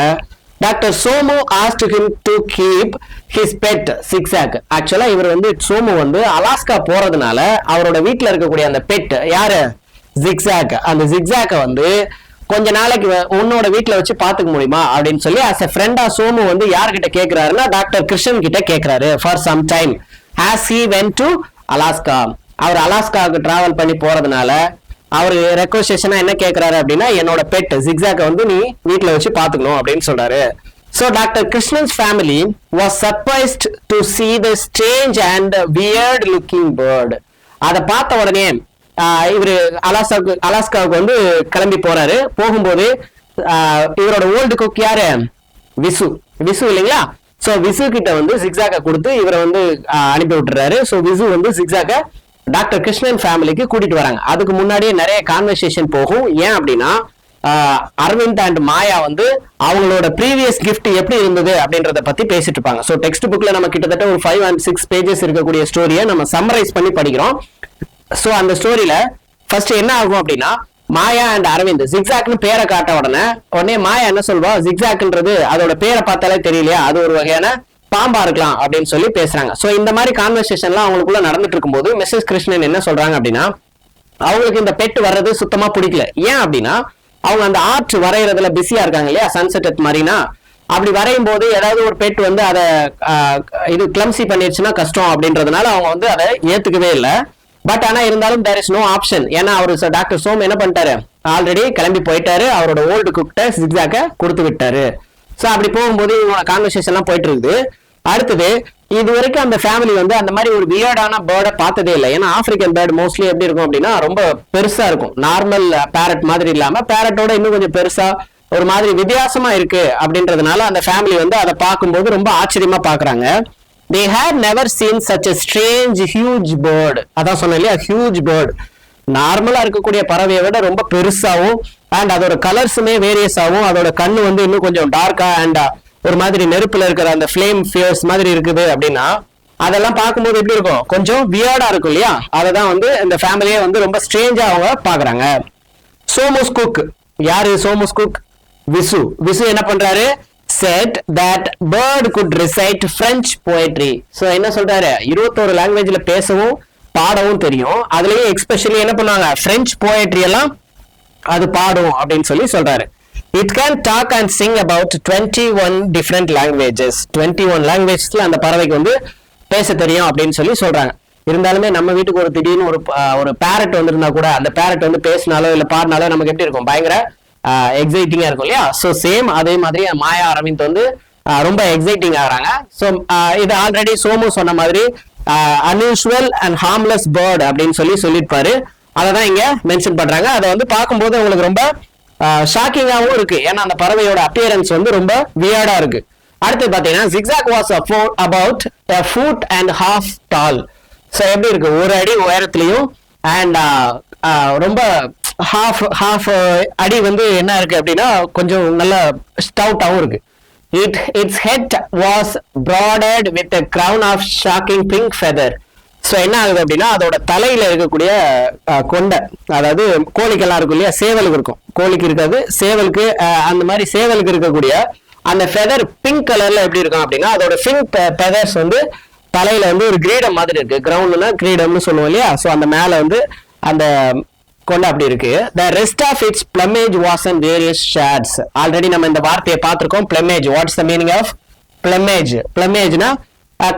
Doctor Somu asked him to keep his pet zigzag. ஆக்சுவலா இவர் வந்து சோமு வந்து அலாஸ்கா போறதுனால அவரோட வீட்டுல இருக்கக்கூடிய அந்த பெட் யாரு, ஜிக்ஸாக். அந்த ஜிக்ஸாக்க வந்து கொஞ்ச நாளைக்கு உன்னோட வீட்டுல வச்சு பாத்துக்க முடியுமா அப்படின்னு சொல்லி as a friend சோமு வந்து யார்கிட்ட கேக்குறாருன்னா, டாக்டர் கிருஷ்ணன் கிட்ட கேக்குறாரு. For some time as he went to Alaska. அவர் அலாஸ்காவுக்கு டிராவல் பண்ணி போறதுனால அவர் ரெக்வஸ்டேஷனா என்ன கேக்குறாரு அப்படின்னா, என்னோட பெட் ஜிக்ஸாக்க வந்து நீ வீட்டுல வச்சு பாத்துக்கணும் அப்படின்னு சொல்றாரு. So Dr. Krishna's family was surprised to see the strange and weird looking bird. அதை பார்த்த உடனே இவரு அலாஸ்காவுக்கு வந்து கிளம்பி போறாரு. போகும்போது இவரோட ஓல்டு குக் யாரு, விசு இல்லைங்களா. சோ விசு கிட்ட வந்து ஜிக்ஸாக்க கொடுத்து இவரை வந்து அனுப்பி விட்டுறாரு. சோ விசு வந்து ஜிக்ஸாக்க டாக்டர் கிருஷ்ணன் ஃபேமிலிக்கு கூட்டிட்டு வராங்க. அதுக்கு முன்னாடியே நிறைய கான்வர்சேஷன் போகும். ஏன் அப்படின்னா, அரவிந்த் அண்ட் மாயா வந்து அவங்களோட ப்ரீவியஸ் கிஃப்ட் எப்படி இருந்தது அப்படின்றத பத்தி பேசிட்டு இருப்பாங்க. சோ டெக்ஸ்ட் புக்ல நம்ம கிட்டத்தட்ட ஒரு 5 and 6 பேஜஸ் இருக்கக்கூடிய ஸ்டோரியை நம்ம சம்மரைஸ் பண்ணி படிக்கிறோம். சோ அந்த ஸ்டோரியில ஃபர்ஸ்ட் என்ன ஆகும் அப்படின்னா, மாயா அண்ட் அரவிந்த் ஜிக்ஸாக்னு பேரை காட்ட உடனே மாயா என்ன சொல்வா, ஜிக்ஸாக்ன்றது அதோட பேரை பார்த்தாலே தெரியலையா, அது ஒரு வகையான பாம்பா இருக்கலாம் அப்படின்னு சொல்லி பேசுறாங்க. சோ இந்த மாதிரி கான்வர்சேஷன்லாம் அவங்களுக்குள்ள நடந்துட்டு இருக்கும்போது மிஸ்ஸஸ் கிருஷ்ணன் என்ன சொல்றாங்க அப்படின்னா, அவங்களுக்கு இந்த பெட் வர்றது சுத்தமா பிடிக்கல. ஏன் அப்படின்னா, அவங்க அந்த ஆர்ட் வரைகிறதுல பிஸியா இருக்காங்க இல்லையா, சன்செட் அட் மாதிரினா. அப்படி வரையும் போது ஏதாவது ஒரு பெட் வந்து அதை இது கிளம்சி பண்ணிருச்சுன்னா கஷ்டம் அப்படின்றதுனால அவங்க வந்து அதை ஏத்துக்கவே இல்லை. பட் ஆனா இருந்தாலும் தேர் இஸ் நோ ஆப்ஷன். ஏன்னா அவரு டாக்டர் சோம் என்ன பண்ணிட்டாரு, ஆல்ரெடி கிளம்பி போயிட்டாரு, அவரோட ஓல்டு குக்ட ஜிக்ஸாக்க கொடுத்து விட்டாரு. சோ அப்படி போகும்போது இவங்களோட கான்வர்சேஷன் எல்லாம் போயிட்டு இருக்குது. அடுத்தது, இது வரைக்கும் அந்த ஃபேமிலி வந்து அந்த மாதிரி ஒரு வியர்டான பேர்டை பார்த்ததே இல்லை. ஏன்னா ஆப்பிரிக்கன் பேர்ட் மோஸ்ட்லி எப்படி இருக்கும் அப்படின்னா, ரொம்ப பெருசா இருக்கும். நார்மல் பேரட் மாதிரி இல்லாம பேரட்டோட இன்னும் கொஞ்சம் பெருசா ஒரு மாதிரி வித்தியாசமா இருக்கு அப்படின்றதுனால அந்த ஃபேமிலி வந்து அதை பார்க்கும்போது ரொம்ப ஆச்சரியமா பாக்குறாங்க. they had never seen such a strange huge bird. அதான் சொன்னேன் இல்லையா, huge bird. நார்மலா இருக்கக்கூடிய பறவையை விட ரொம்ப பெருசாவும் அண்ட் அதோட கலர்ஸுமே வேரியஸ் ஆகும். அதோட கண்ணு வந்து இன்னும் கொஞ்சம் டார்க்கா அண்ட் ஒரு மாதிரி நெருப்புல இருக்கிற அந்த ஃபிளேம் ஃபியர்ஸ் மாதிரி இருக்குது அப்படின்னா அதெல்லாம் பார்க்கும்போது எப்படி இருக்கும், கொஞ்சம் வியர்டா இருக்கும் இல்லையா. அததான் வந்து இந்த ஃபேமிலியே வந்து ரொம்ப ஸ்ட்ரேஞ்சா அவங்க பாக்குறாங்க. சோமஸ் குக், யாரு சோமஸ் குக்? விசு என்ன பண்றாரு, said that bird could recite French poetry. So என்ன சொல்றாரு, 21 லாங்குவேஜ்ல பேசவும் பாடவும் தெரியும். அதுலயும் எக்ஸ்பெஷலி என்ன பண்ணுவாங்க, பிரெஞ்சு போயட்ரி எல்லாம் அது பாடும் அப்படின்னு சொல்லி சொல்றாரு. It can talk and sing about 21 different languages. 21 லாங்குவேஜஸ்ல அந்த பறவைக்கு வந்து பேச தெரியும் அப்படின்னு சொல்லி சொல்றாங்க. இருந்தாலுமே நம்ம வீட்டுக்கு ஒரு திடீர்னு ஒரு பேரட் வந்திருந்தா கூட அந்த பேரட் வந்து பேசினாலோ இல்ல பாடினாலோ நமக்கு எப்படி இருக்கும், பயங்கர எக்ஸைட்டிங்கா இருக்கும் இல்லையா. ஸோ சேம் அதே மாதிரி மாயா அரவிந்த் வந்து ரொம்ப எக்ஸைட்டிங் ஆகுறாங்க. ஸோ இது ஆல்ரெடி சோமு சொன்ன மாதிரி அன்யூஷுவல் அண்ட் ஹார்ம்லெஸ் பேர்ட் அப்படின்னு சொல்லியிருப்பாரு. அதை தான் இங்க மென்ஷன் பண்றாங்க. அதை வந்து பார்க்கும்போது உங்களுக்கு ரொம்ப ஷாக்கிங்காகவும் இருக்கு, ஏன்னா அந்த பறவையோட அப்பியரன்ஸ் வந்து ரொம்ப வியர்டா இருக்கு. அடுத்து பாத்தீங்கன்னா zigzag was about a foot and half tall. So எப்படி இருக்கு, ஒரு அடி உயரத்துலயும் அண்ட் ரொம்ப ஹாஃப் அடி வந்து என்ன இருக்கு அப்படின்னா கொஞ்சம் நல்ல ஸ்டவுட்டாகவும் இருக்கு. Its head was broadened with a crown of shocking pink feather. So என்ன ஆகுது அப்படின்னா அதோட தலையில இருக்கக்கூடிய கொண்டை, அதாவது கோழிக்கெல்லாம் இருக்கும் இல்லையா, சேவலுக்கு இருக்கும், கோழிக்கு இருக்காது சேவலுக்கு, அந்த மாதிரி சேவலுக்கு இருக்கக்கூடிய அந்த ஃபெதர் பிங்க் கலர்ல எப்படி இருக்கும் அப்படின்னா அதோட பிங்க் ஃபெதர்ஸ் வந்து தலையில வந்து ஒரு கிரீடம் மாதிரி இருக்கு. கிரவுண்ட்னா கிரீடம்னு சொல்லுவோம் இல்லையா. ஸோ அந்த மேல வந்து அந்த கொண்டை அப்படி இருக்கு. The rest of its plumage was in various shades. Already நம்ம இந்த வார்த்தையை பார்த்திருக்கோம், plumage. What's the meaning of plumage? Plumageனா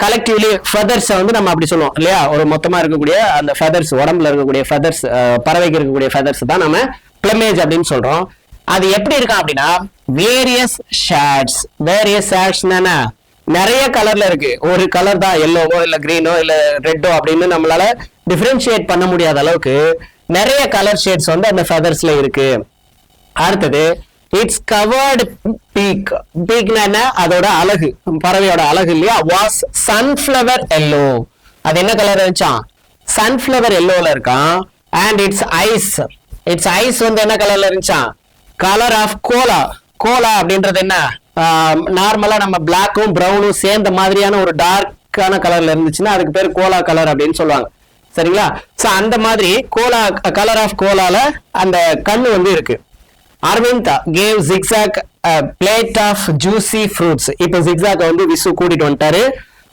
கலெக்டிவ்லி ஃபெதர்ஸ் வந்து நம்ம அப்படி சொல்லுவோம் இல்லையா, ஒரு மொத்தமா இருக்கக்கூடிய அந்த ஃபெதர்ஸ், உடம்புல இருக்கக்கூடிய ஃபெதர்ஸ், பறவைக்கு இருக்கக்கூடிய ஃபெதர்ஸ் தான் நம்ம பிளமேஜ் அப்படின்னு சொல்றோம். அது எப்படி இருக்கும் அப்படின்னா வேரியஸ் ஷேட்ஸ். வேரியஸ் ஷேட்ஸ் தானே, நிறைய கலர்ல இருக்கு. ஒரு கலர் தான் எல்லோவோ இல்ல கிரீனோ இல்ல ரெட்டோ அப்படின்னு நம்மளால டிஃபரன்ஷியேட் பண்ண முடியாத அளவுக்கு நிறைய கலர் ஷேட்ஸ் வந்து அந்த ஃபெதர்ஸ்ல இருக்கு. அடுத்தது இட்ஸ் கவர்டு பீக். பீக்னா அதோட அழகு, பறவையோட அழகு இல்லையா, வாஸ் சன்ஃபிளவர் எல்லோ. அது என்ன கலர் இருந்துச்சான், சன்ஃபிளவர் எல்லோல இருக்கான். அண்ட் இட்ஸ் ஐஸ் வந்து என்ன கலர்ல இருந்துச்சான், கலர் ஆஃப் கோலா. கோலா அப்படின்றது என்ன, நார்மலா நம்ம பிளாக்கும் பிரவுனும் சேர்ந்த மாதிரியான ஒரு டார்க்கான கலர்ல இருந்துச்சுன்னா அதுக்கு பேர் கோலா கலர் அப்படின்னு சொல்லுவாங்க, சரிங்களா. சோ அந்த மாதிரி கோலா, கலர் ஆஃப் கோலால அந்த கண்ணு வந்து இருக்கு. Aravind gave zigzag a plate of juicy fruits. இப்போ zigzag வந்து விசு கூட்டிட்டு வந்துட்டாரு.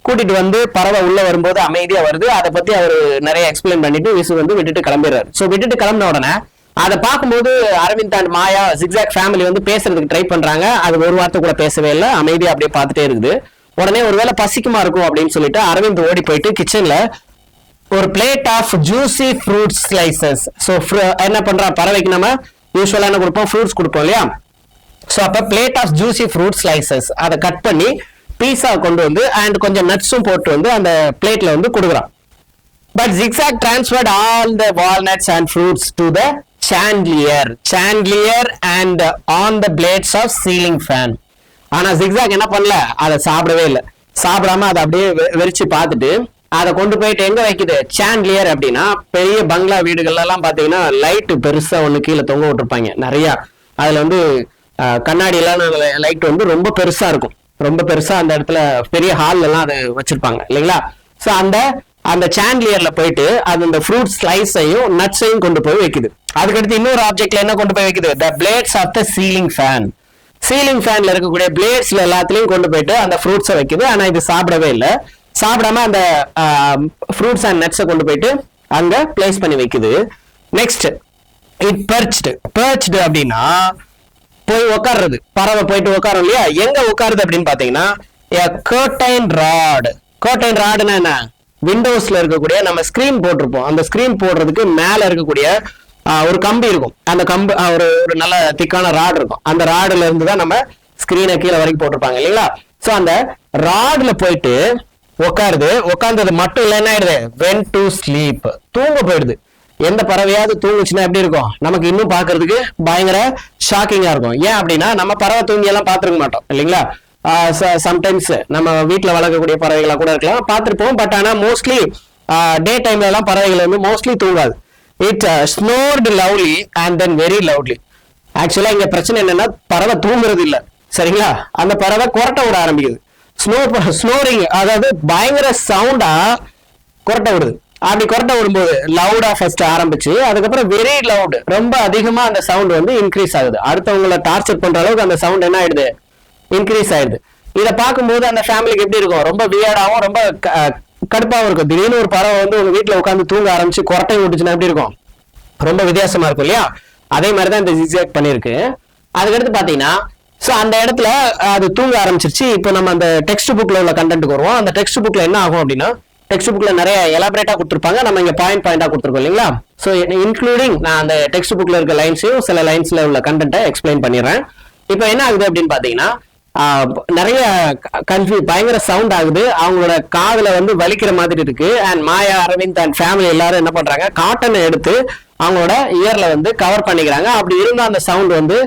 கூட்டிட்டு வந்து பறவை உள்ள வரும்போது அமைதியா வருது. அதை பத்தி அவர் நிறைய எக்ஸ்பிளைன் பண்ணிட்டு விசு வந்து விட்டுட்டு கிளம்பிடுறாரு. ஸோ விட்டுட்டு கிளம்பின உடனே அதை பார்க்கும்போது Aravind and Maya zigzag family வந்து பேசுறதுக்கு ட்ரை பண்றாங்க. அது ஒரு வார்த்தை கூட பேசவே இல்லை, அமைதியா அப்படியே பார்த்துட்டே இருக்குது. உடனே ஒருவேளை பசிக்குமா இருக்கும் அப்படின்னு சொல்லிட்டு அரவிந்த் ஓடி போயிட்டு கிச்சன்ல ஒரு plate of juicy fruit slices. So என்ன பண்றா, பறவைக்கு நம்ம யூஸ்வலா என்ன கொடுப்போம், ஃப்ரூட்ஸ் கொடுப்போம் இல்லையா. ஸோ அப்ப plate of juicy fruit slices அதை கட் பண்ணி பீஸா கொண்டு வந்து அண்ட் கொஞ்சம் நட்ஸும் போட்டு வந்து அந்த பிளேட்ல வந்து கொடுக்குறான். But zigzag transferred all the walnuts and fruits to the chandelier and on the blades of ceiling fan. ஆனா zigzag என்ன பண்ணல, அதை சாப்பிடவே இல்லை. சாப்பிடாம அதை அப்படியே வெறிச்சு பார்த்துட்டு அதை கொண்டு போயிட்டு எங்க வைக்குது, சாண்ட்லியர் அப்படின்னா பெரிய பங்களா வீடுகள்ல எல்லாம் பாத்தீங்கன்னா லைட் பெருசா ஒண்ணு கீழே தொங்க விட்டுருப்பாங்க நிறைய. அதுல வந்து கண்ணாடி எல்லாம் லைட் வந்து ரொம்ப பெருசா இருக்கும், ரொம்ப பெருசா அந்த இடத்துல பெரிய ஹால் எல்லாம் அதை வச்சிருப்பாங்க இல்லைங்களா. சோ அந்த சாண்ட்லியர்ல போயிட்டு அது இந்த ஃப்ரூட் ஸ்லைஸையும் நட்ஸையும் கொண்டு போய் வைக்குது. அதுக்கடுத்து இன்னொரு ஆப்ஜெக்ட்ல என்ன கொண்டு போய் வைக்குது, the blades of the ceiling fan. Ceiling ஃபேன்ல இருக்கக்கூடிய பிளேட்ஸ்ல எல்லாத்துலயும் கொண்டு போயிட்டு அந்த ஃப்ரூட்ஸை வைக்குது. ஆனா இது சாப்பிடவே இல்லை. சாப்பிடாம அந்த ஃப்ரூட்ஸ் அண்ட் நட்ஸை கொண்டு போயிட்டு அங்க பிளேஸ் பண்ணி வைக்குது. நெக்ஸ்ட் இட் பெர்ச்டு அப்படின்னா போய் உட்கார்றது. பறவை போயிட்டு உட்காரும் இல்லையா, எங்க உட்காருது அப்படின்னு பாத்தீங்கன்னா கர்டைன் ராடுனா என்ன, விண்டோஸ்ல இருக்கக்கூடிய நம்ம ஸ்கிரீன் போட்டிருப்போம், அந்த ஸ்கிரீன் போடுறதுக்கு மேல இருக்கக்கூடிய ஒரு கம்பி இருக்கும். அந்த கம்பி ஒரு நல்ல திக்கான ராடு இருக்கும். அந்த ராடுல இருந்து தான் நம்ம ஸ்கிரீனை கீழே வரைக்கும் போட்டிருப்பாங்க இல்லைங்களா. சோ அந்த ராடுல போயிட்டு உட்காருது. உட்கார்ந்தது மட்டும் இல்ல, என்ன ஆயிடுது, வென் டு ஸ்லீப், தூங்க போயிடுது. எந்த பறவையாவது தூங்குச்சுன்னா எப்படி இருக்கும், நமக்கு இன்னும் பாக்குறதுக்கு பயங்கர ஷாக்கிங்கா இருக்கும். ஏன் அப்படின்னா நம்ம பறவை தூங்கி எல்லாம் பாத்துருக்க மாட்டோம் இல்லைங்களா. சம்டைம்ஸ் நம்ம வீட்டில் வளர்க்கக்கூடிய பறவைகளா கூட இருக்கலாம், பார்த்துருப்போம். பட் ஆனால் மோஸ்ட்லி டே டைம்ல எல்லாம் பறவைகள் வந்து மோஸ்ட்லி தூங்காது. It snored lovely and then very lovely. ஆக்சுவலா இங்க பிரச்சனை என்னன்னா பறவை தூங்குறது இல்ல, சரிங்களா? அந்த பறவை கொரட்டை விட ஆரம்பிக்குது. ஸ்னோரிங், அதாவது பயங்கர சவுண்டா கொரட்டை விடுது. அப்படி கொரட்டை விடும்போது லவுடா ஃபர்ஸ்ட் ஆரம்பிச்சு அதுக்கப்புறம் வெரி லவுட், ரொம்ப அதிகமா அந்த சவுண்ட் வந்து இன்க்ரீஸ் ஆகுது. அடுத்தவங்களை டார்ச்சர் பண்ற அளவுக்கு அந்த சவுண்ட் என்ன ஆயிடுது, இன்க்ரீஸ் ஆயிடுது. இதை பார்க்கும்போது அந்த ஃபேமிலிக்கு எப்படி இருக்கும், ரொம்ப வியர்டாவும் ரொம்ப கடுப்பாவும் இருக்கும். திடீர்னு ஒரு பறவை வந்து உங்க வீட்டுல உட்காந்து தூங்க ஆரம்பிச்சு கொரட்டை விட்டுச்சுன்னா எப்படி இருக்கும், ரொம்ப வித்தியாசமா இருக்கும் இல்லையா? அதே மாதிரிதான் இந்த ஜிக்ஸாக் பண்ணிருக்கு. அதுக்கடுத்து பாத்தீங்கன்னா அந்த இடத்துல அது தூங்க ஆரம்பிச்சிருச்சு. இப்போ நம்ம அந்த டெக்ஸ்ட் புக்ல உள்ள கண்டென்ட்டுக்கு வருவோம். அந்த டெக்ஸ்ட் புக்ல என்ன ஆகும் அப்படின்னா, டெக்ஸ்ட் புக்ல நிறைய எலாபரேட்டா கொடுத்துருப்பாங்க, நம்ம இங்க பாயிண்டா கொடுத்துருக்கோம் இல்லைங்களா? ஸோ இன்க்ளூடிங் நான் அந்த டெக்ஸ்ட் புக்ல இருக்க லைன்ஸையும் சில லைன்ஸ்ல உள்ள கண்டென்ட்டை எக்ஸ்பிளைன் பண்ணிடுறேன். இப்போ என்ன ஆகுது அப்படின்னு பாத்தீங்கன்னா, நிறைய பயங்கர சவுண்ட் ஆகுது, அவங்களோட காதுல வந்து வலிக்கிற மாதிரி இருக்கு. And Maya, Aravind and family எல்லாரும் என்ன பண்றாங்க, காட்டனை எடுத்து அவங்களோட இயர்ல வந்து கவர் பண்ணிக்கிறாங்க. அப்படி இருந்தா அந்த சவுண்ட் வந்து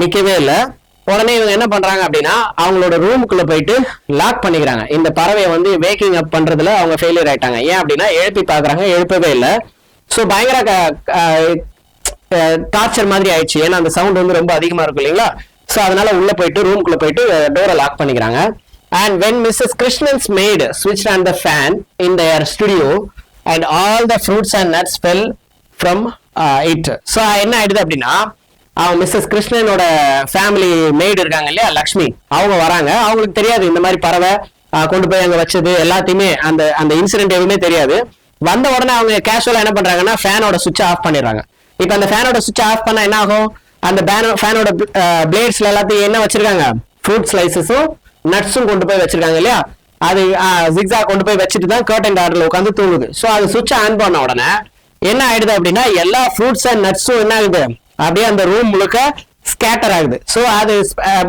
நிக்கவே இல்லை. உடனே இவங்க என்ன பண்றாங்க அப்படின்னா, அவங்களோட ரூமுக்குள்ள போயிட்டு லாக் பண்ணிக்கிறாங்க. இந்த பறவையை வந்து வேக்கிங் அப் பண்றதுல அவங்க ஃபெயிலியர் ஆயிட்டாங்க. ஏன் அப்படின்னா எழுப்பி பாக்குறாங்க, எழுப்பவே இல்லை. ஸோ பயங்கர டார்ச்சர் மாதிரி ஆயிடுச்சு. ஏன்னா அந்த சவுண்ட் வந்து ரொம்ப அதிகமா இருக்கும் இல்லைங்களா? ஸோ அதனால உள்ள போயிட்டு ரூமுக்குள்ள போயிட்டு டோரை லாக் பண்ணிக்கிறாங்க. And when Mrs. Krishnan's maid switched on the fan in their studio and all the fruits and nuts fell from it. So என்ன ஆயிடுது அப்படின்னா, அவங்க மிஸ்ஸஸ் கிருஷ்ணனோட ஃபேமிலி மெய்டு இருக்காங்க இல்லையா, லக்ஷ்மி, அவங்க வராங்க. அவங்களுக்கு தெரியாது இந்த மாதிரி பறவை கொண்டு போய் அங்க வச்சது எல்லாத்தையுமே, அந்த அந்த இன்சிடென்ட் எதுவுமே தெரியாது. வந்த உடனே அவங்க கேஷுவலா என்ன பண்றாங்கன்னா ஃபேனோட சுவிட்ச் ஆஃப் பண்ணிடுறாங்க. இப்போ அந்த ஃபேனோட சுவிட்ச் ஆஃப் பண்ணா என்ன ஆகும், அந்த ஃபேனோட பிளேட்ஸ்ல எல்லாத்தையும் என்ன வச்சிருக்காங்க, ஃப்ரூட் ஸ்லைசஸும் நட்ஸும் கொண்டு போய் வச்சிருக்காங்க இல்லையா? அது ஜிக்ஸா கொண்டு போய் வச்சுட்டு தான் கர்டன் டார்ல உட்காந்து தூங்குது. ஸோ அது சுவிட்ச் ஆன் பண்ண உடனே என்ன ஆயிடுது அப்படின்னா, எல்லா ஃப்ரூட்ஸ் அண்ட் நட்ஸும் என்ன ஆகுது, அப்படியே அந்த ரூம் முழுக்க ஸ்கேட்டர் ஆகுது. ஸோ அது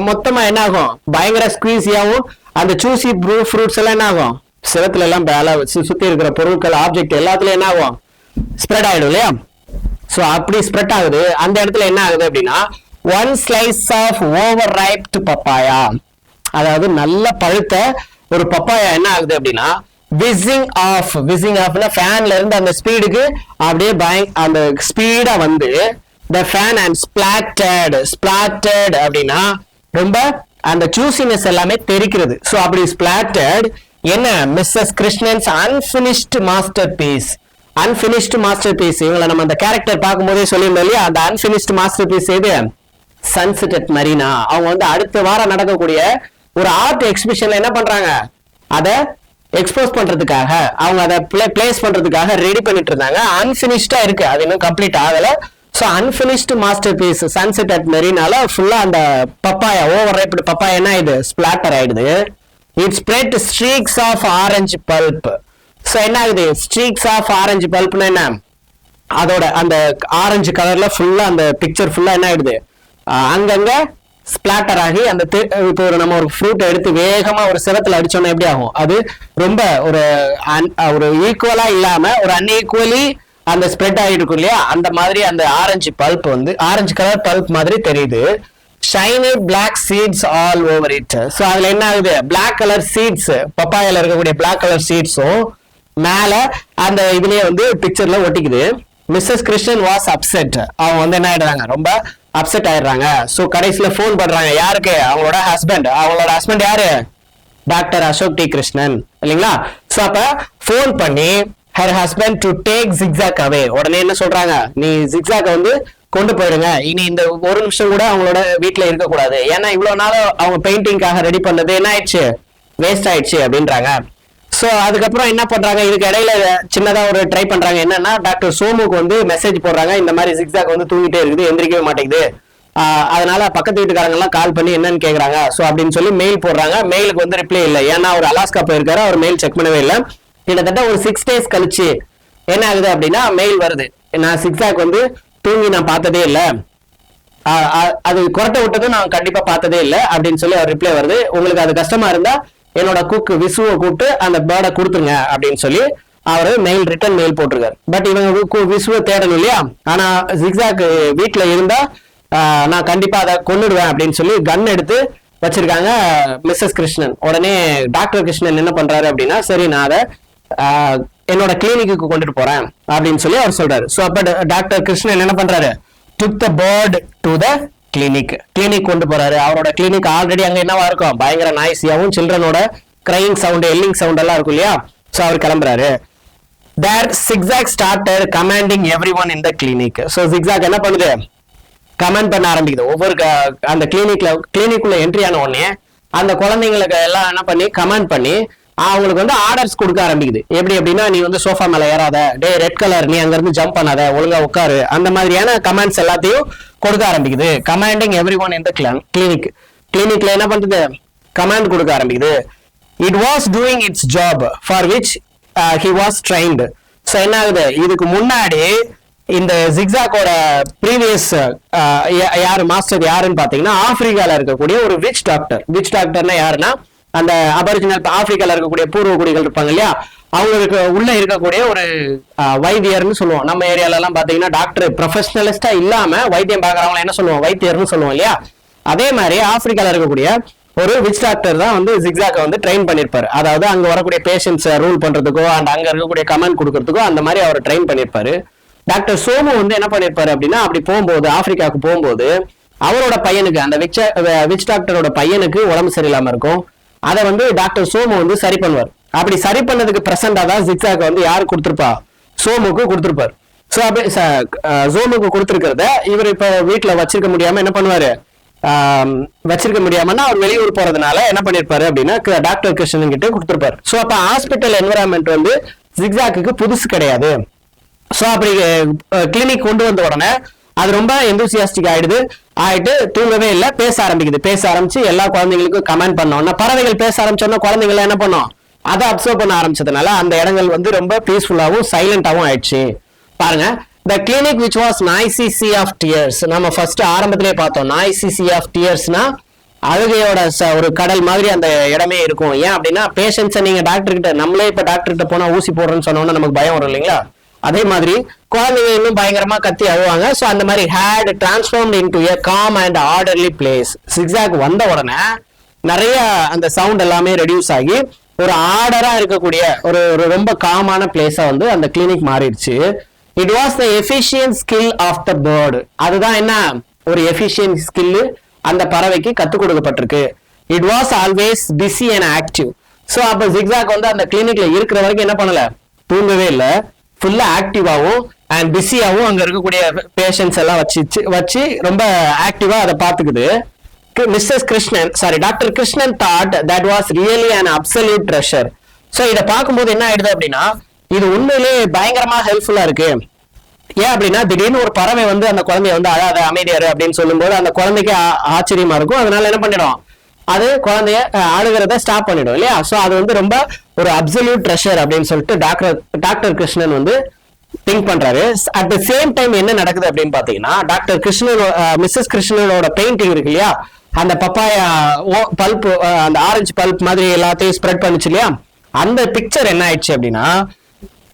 மொத்தமா என்ன ஆகும், பயங்கர ஸ்குவீஸியாவும் அந்த சூசி ஃப்ரூட்ஸ் எல்லாம் என்ன ஆகும், சிவத்துல எல்லாம் சுத்தி இருக்கிற பொருட்கள், ஆப்ஜெக்ட் எல்லாத்துலயும் என்ன ஆகும், ஸ்ப்ரெட் ஆயிடும் இல்லையா? ஸோ அப்படி ஸ்ப்ரெட் ஆகுது. அந்த இடத்துல என்ன ஆகுது அப்படின்னா, one slice of overripe papaya, அதாவது நல்ல பழுத்த ஒரு பப்பாயா என்ன ஆகுது அப்படின்னா, விசிங் ஆஃப்னா ஃபேன்ல இருந்து அந்த ஸ்பீடுக்கு அப்படியே அந்த ஸ்பீடா வந்து the fan and splattered அப்படின்னா ரொம்ப அந்த சூசினஸ் எல்லாமே தெரிக்கிறது. ஸோ அப்படி splattered என்ன, Mrs Krishnan's unfinished masterpiece. இவங்களை நம்ம அந்த கேரக்டர் பார்க்கும்போதே சொல்லியிருந்தோம் இல்லையா, அந்த அன்பினிஷ்டு மாஸ்டர் பீஸ் எது, சன்செட் அட் மரீனா. அவங்க வந்து அடுத்த வாரம் நடக்கக்கூடிய ஒரு ஆர்ட் எக்ஸிபிஷன்ல என்ன பண்றாங்க, அதை எக்ஸ்போஸ் பண்றதுக்காக, அவங்க அதை பிளேஸ் பண்றதுக்காக ரெடி பண்ணிட்டு இருந்தாங்க. அன்பினிஷ்டா இருக்கு, அது இன்னும் கம்ப்ளீட் ஆகல. So unfinished masterpiece sunset at மெரினால ஃபுல்லா அந்த பப்பாயா, ஓவர் ரைப்டு பப்பாயா என்ன ஆயிடுது, ஸ்பிளாட்டர் ஆயிடுது. It spread streaks of orange pulp. So என்ன ஆகுது, ஸ்ட்ரீக்ஸ் ஆஃப் ஆரஞ்சு பல்ப்னா என்ன, அதோட அந்த ஆரஞ்சு கலர்ல ஃபுல்லா அந்த பிக்சர் ஃபுல்லா என்ன ஆயிடுது, அங்கங்க ஸ்பிளாட்டர் ஆகி அந்த இப்போ நம்ம ஒரு ஃப்ரூட்டை எடுத்து வேகமா ஒரு சிரத்துல அடிச்சோம்னா எப்படி ஆகும், அது ரொம்ப ஒரு ஈக்குவலா இல்லாம ஒரு அன்ஈக்குவலி அந்த ஸ்ப்ரெட் ஆகிருக்கும் இல்லையா, அந்த மாதிரி அந்த ஆரஞ்சு பல்ப் வந்து ஆரஞ்சு கலர் பல்ப் மாதிரி தெரியுது. Shiny black seeds all over it. So அதுல என்ன ஆகுது, பிளாக் கலர் சீட்ஸ், பப்பாயால இருக்கக்கூடிய பிளாக் கலர் சீட்ஸும் மேல அந்த இதுலயே வந்து பிக்சர்ல ஒட்டிக்குது. Mrs Krishnan was upset. அவங்க வந்து என்ன ஆயிடுறாங்க, ரொம்ப அப்செட் ஆயிடுறாங்க. ஸோ கடைசியில போன் பண்றாங்க யாருக்கு, அவங்களோட ஹஸ்பண்ட் யாரு, டாக்டர் அசோக் டி கிருஷ்ணன் இல்லைங்களா? ஸோ அப்ப போன் பண்ணி her husband to take zigzag away. உடனே என்ன சொல்றாங்க, நீ zigzag வந்து கொண்டு போயிடுங்க, இனி இந்த ஒரு நிமிஷம் கூட அவங்களோட வீட்டுல இருக்க கூடாது, ஏன்னா இவ்வளவு நாள் அவங்க பெயிண்டிங்காக ரெடி பண்ணது என்ன ஆயிடுச்சு, வேஸ்ட் ஆயிடுச்சு அப்படின்றாங்க. சோ அதுக்கப்புறம் என்ன பண்றாங்க, இதுக்கு இடையில சின்னதா ஒரு ட்ரை பண்றாங்க. என்னன்னா, டாக்டர் சோமுக்கு வந்து மெசேஜ் போடுறாங்க, இந்த மாதிரி zigzag வந்து தூங்கிட்டே இருக்குது, எந்திரிக்கவே மாட்டேங்குது, அதனால பக்கத்து வீட்டுக்காரங்க எல்லாம் கால் பண்ணி என்னன்னு கேக்குறாங்க. சோ அப்படின்னு சொல்லி மெயில் போடுறாங்க. மெயிலுக்கு வந்து ரிப்ளை இல்லை, ஏன்னா அவர் அலாஸ்கா போயிருக்காரு, அவர் மெயில் செக் பண்ணவே இல்லை. கிட்டத்தட்ட ஒரு 6 days கழிச்சு என்ன ஆகுது அப்படின்னா மெயில் வருது, நான் zigzag வந்து தூங்கி நான் பார்த்ததே இல்லை, அது கொரட்டை விட்டதும் நான் கண்டிப்பா பார்த்ததே இல்லை அப்படின்னு சொல்லி அவர் ரிப்ளை வருது. உங்களுக்கு அது கஷ்டமா இருந்தா என்னோட குக்கு விசுவை கூப்பிட்டு அந்த பேர்டை கொடுத்துருங்க அப்படின்னு சொல்லி அவரு ரிட்டர்ன் மெயில் போட்டிருக்காரு. பட் இவங்க விசுவை தேடணும் இல்லையா, ஆனா zigzag வீட்டுல இருந்தா நான் கண்டிப்பா அதை கொன்னுடுவேன் அப்படின்னு சொல்லி கன் எடுத்து வச்சிருக்காங்க மிஸ்ஸஸ் கிருஷ்ணன். உடனே டாக்டர் கிருஷ்ணன் என்ன பண்றாரு அப்படின்னா, சரி நான் அதை என்னோட கிளினிக்கு கொண்டுட்டு போறேன் அப்படின்னு சொல்லி அவர் சொல்றாரு. ஸோ அப்ப டாக்டர் கிருஷ்ணன் என்ன பண்றாரு, took the bird to the clinic கொண்டு போறாரு. அவரோட கிளினிக் ஆல்ரெடி அங்க என்னவா இருக்கும், பயங்கர நாய்ஸியாவும் சில்ட்ரனோட கிரையிங் சவுண்ட் எல்லிங் சவுண்ட் எல்லாம் இருக்கும் இல்லையா. ஸோ அவர் கிளம்புறாரு. There Zigzag started commanding everyone in the clinic. So Zigzag என்ன பண்ணுது, கமெண்ட் பண்ண ஆரம்பிக்குது. ஒவ்வொரு அந்த கிளினிக்குள்ள என்ட்ரி ஆன உடனே அந்த குழந்தைங்களுக்கு எல்லாம் என்ன பண்ணி கமெண்ட் பண்ணி அவங்களுக்கு வந்து ஆர்டர்ஸ் கொடுக்க ஆரம்பிக்குது. எப்படி அப்படின்னா, நீ வந்து சோஃபா மேல ஏறாத, டே ரெட் கலர் நீ அங்க இருந்து ஜம்ப் பண்ணாத, ஒழுங்கா உட்காரு, அந்த மாதிரியான கமெண்ட்ஸ் எல்லாத்தையும் கொடுக்க ஆரம்பிக்குது. கமாண்டிங் எவ்ரி ஒன் இன் த கிளினிக்ல என்ன பண்றது, கமாண்ட் கொடுக்க ஆரம்பிக்குது. It was doing it's job for which he was trained. So என்ன ஆகுது, இதுக்கு முன்னாடி இந்த ஜிக்ஸாக்கோட ப்ரீவியஸ் யாரு மாஸ்டர் யாருன்னு பாத்தீங்கன்னா, ஆப்பிரிக்கால இருக்கக்கூடிய ஒரு விச் டாக்டர்னா யாருன்னா, அந்த அபரிஜினல் ஆப்பிரிக்கால இருக்கக்கூடிய பூர்வ குடிகள் இருப்பாங்க இல்லையா, அவங்களுக்கு உள்ள இருக்கக்கூடிய ஒரு வைத்தியர்னு சொல்லுவோம். நம்ம ஏரியால எல்லாம் பாத்தீங்கன்னா டாக்டர் ப்ரொஃபஷனலிஸ்டா இல்லாம வைத்தியம் பாக்குறவங்க என்ன சொல்லுவோம், வைத்தியர்னு சொல்லுவோம் இல்லையா. அதே மாதிரி ஆப்பிரிக்கால இருக்கக்கூடிய ஒரு விச் டாக்டர் தான் வந்து ஜிக்ஸாக்கை வந்து ட்ரெயின் பண்ணிருப்பாரு. அதாவது அங்க வரக்கூடிய பேஷண்ட்ஸ் ரூல் பண்றதுக்கோ அண்ட் அங்க இருக்கக்கூடிய கமெண்ட் கொடுக்கறதுக்கோ அந்த மாதிரி அவர் ட்ரெயின் பண்ணிருப்பாரு. டாக்டர் சோமு வந்து என்ன பண்ணிருப்பாரு அப்படின்னா, அப்படி போகும்போது ஆப்பிரிக்காவுக்கு போகும்போது அவரோட பையனுக்கு, அந்த விச் டாக்டரோட பையனுக்கு உடம்பு சரியில்லாம இருக்கும். அதை வந்து டாக்டர் சோமு வந்து சரி பண்ணுவார். அப்படி சரி பண்ணதுக்கு பிரசண்டா தான் ஜிக்ஸாக்கை வந்து யாரு கொடுத்துருப்பா, சோமுக்கு கொடுத்துருப்பாரு. ஸோ அப்படி சோமுக்கு கொடுத்துருக்கிறத இவர் இப்ப வீட்டுல வச்சிருக்க முடியாம என்ன பண்ணுவாரு, வச்சிருக்க முடியாமன்னா அவர் வெளியூர் போறதுனால என்ன பண்ணிருப்பாரு அப்படின்னா டாக்டர் கிருஷ்ணன் கிட்ட கொடுத்துருப்பாரு. ஸோ அப்ப ஹாஸ்பிட்டல் என்விரான்மெண்ட் வந்து ஜிக்ஸாக்கு புதுசு கிடையாது. ஸோ அப்படி கிளினிக் கொண்டு வந்த உடனே அது ரொம்ப எந்தூசியாஸ்டிக் ஆயிட்டு தூங்கவே இல்லை, பேச ஆரம்பிச்சு எல்லா குழந்தைங்களுக்கும் கமெண்ட் பண்ணோம்னா, பறவைகள் பேச ஆரம்பிச்சோன்னா குழந்தைகள் என்ன பண்ணோம், அதை அப்சர்வ் பண்ண ஆரம்பிச்சதுனால அந்த இடங்கள் வந்து ரொம்ப பீஸ்ஃபுல்லாவும் சைலண்டாவும் ஆயிடுச்சு. பாருங்க, the clinic which was noisy sea of tears. நம்ம ஃபர்ஸ்ட் ஆரம்பத்திலே பார்த்தோம், noisy sea of tearsனா அழுகையோட ஒரு கடல் மாதிரி அந்த இடமே இருக்கும். ஏன் அப்படின்னா, பேஷண்ட்ஸை நீங்க டாக்டர் கிட்ட, நம்மளே இப்ப டாக்டர் கிட்ட போனா ஊசி போடுறேன்னு சொன்னோம்னா நமக்கு பயம் வரும் இல்லைங்களா, அதே மாதிரி குழந்தைங்க இன்னும் பயங்கரமா கத்தி அழுவாங்க. ஸோ அந்த மாதிரி had transformed into a calm and orderly place. Zigzag வந்த உடனே நிறைய அந்த சவுண்ட் எல்லாமே ரெடியூஸ் ஆகி ஒரு ஆர்டரா இருக்கக்கூடிய ஒரு ரொம்ப காமான பிளேஸா வந்து அந்த கிளினிக் மாறிடுச்சு. It was the efficient skill of the bird. அதுதான் என்ன, ஒரு efficient skill அந்த பறவைக்கு கத்து கொடுக்கப்பட்டிருக்கு. It was always busy and active. So அப்ப ஜிக்ஸாக் வந்து அந்த கிளினிக்ல இருக்கிற வரைக்கும் என்ன பண்ணல, தூங்கவே இல்லை, ஃபுல்லா ஆக்டிவாவும் அண்ட் பிஸியாவும் அங்க இருக்கக்கூடிய பேஷண்ட்ஸ் எல்லாம் வச்சு ரொம்ப ஆக்டிவா அதை பார்த்துக்குது. Doctor Krishnan thought that was really an absolute treasure. So இதை பார்க்கும்போது என்ன ஆயிடுது அப்படின்னா, இது உண்மையிலே பயங்கரமா ஹெல்ப்ஃபுல்லா இருக்கு. ஏன் அப்படின்னா, திடீர்னு ஒரு பறவை வந்து அந்த குழந்தைய வந்து அழாத அமைதியாரு அப்படின்னு சொல்லும்போது அந்த குழந்தைக்கு ஆச்சரியமா இருக்கும். அதனால என்ன பண்ணிடும், அது குழந்தைய அழுகிறத ஸ்டாப் பண்ணிடும் இல்லையா. ஸோ அது வந்து ரொம்ப ஒரு அப்சல்யூட் ட்ரெஷர் அப்படின்னு சொல்லிட்டு டாக்டர் கிருஷ்ணன் வந்து திங்க் பண்றாரு. அட் த சேம் டைம் என்ன நடக்குது அப்படின்னு பாத்தீங்கன்னா, டாக்டர் கிருஷ்ணன் மிஸ்ஸஸ் கிருஷ்ணனோட பெயிண்டிங் இருக்கு இல்லையா, அந்த பப்பாயா பல்ப், அந்த ஆரஞ்சு பல்ப் மாதிரி எல்லாத்தையும் ஸ்ப்ரெட் பண்ணுச்சு இல்லையா, அந்த பிக்சர் என்ன ஆயிடுச்சு அப்படின்னா,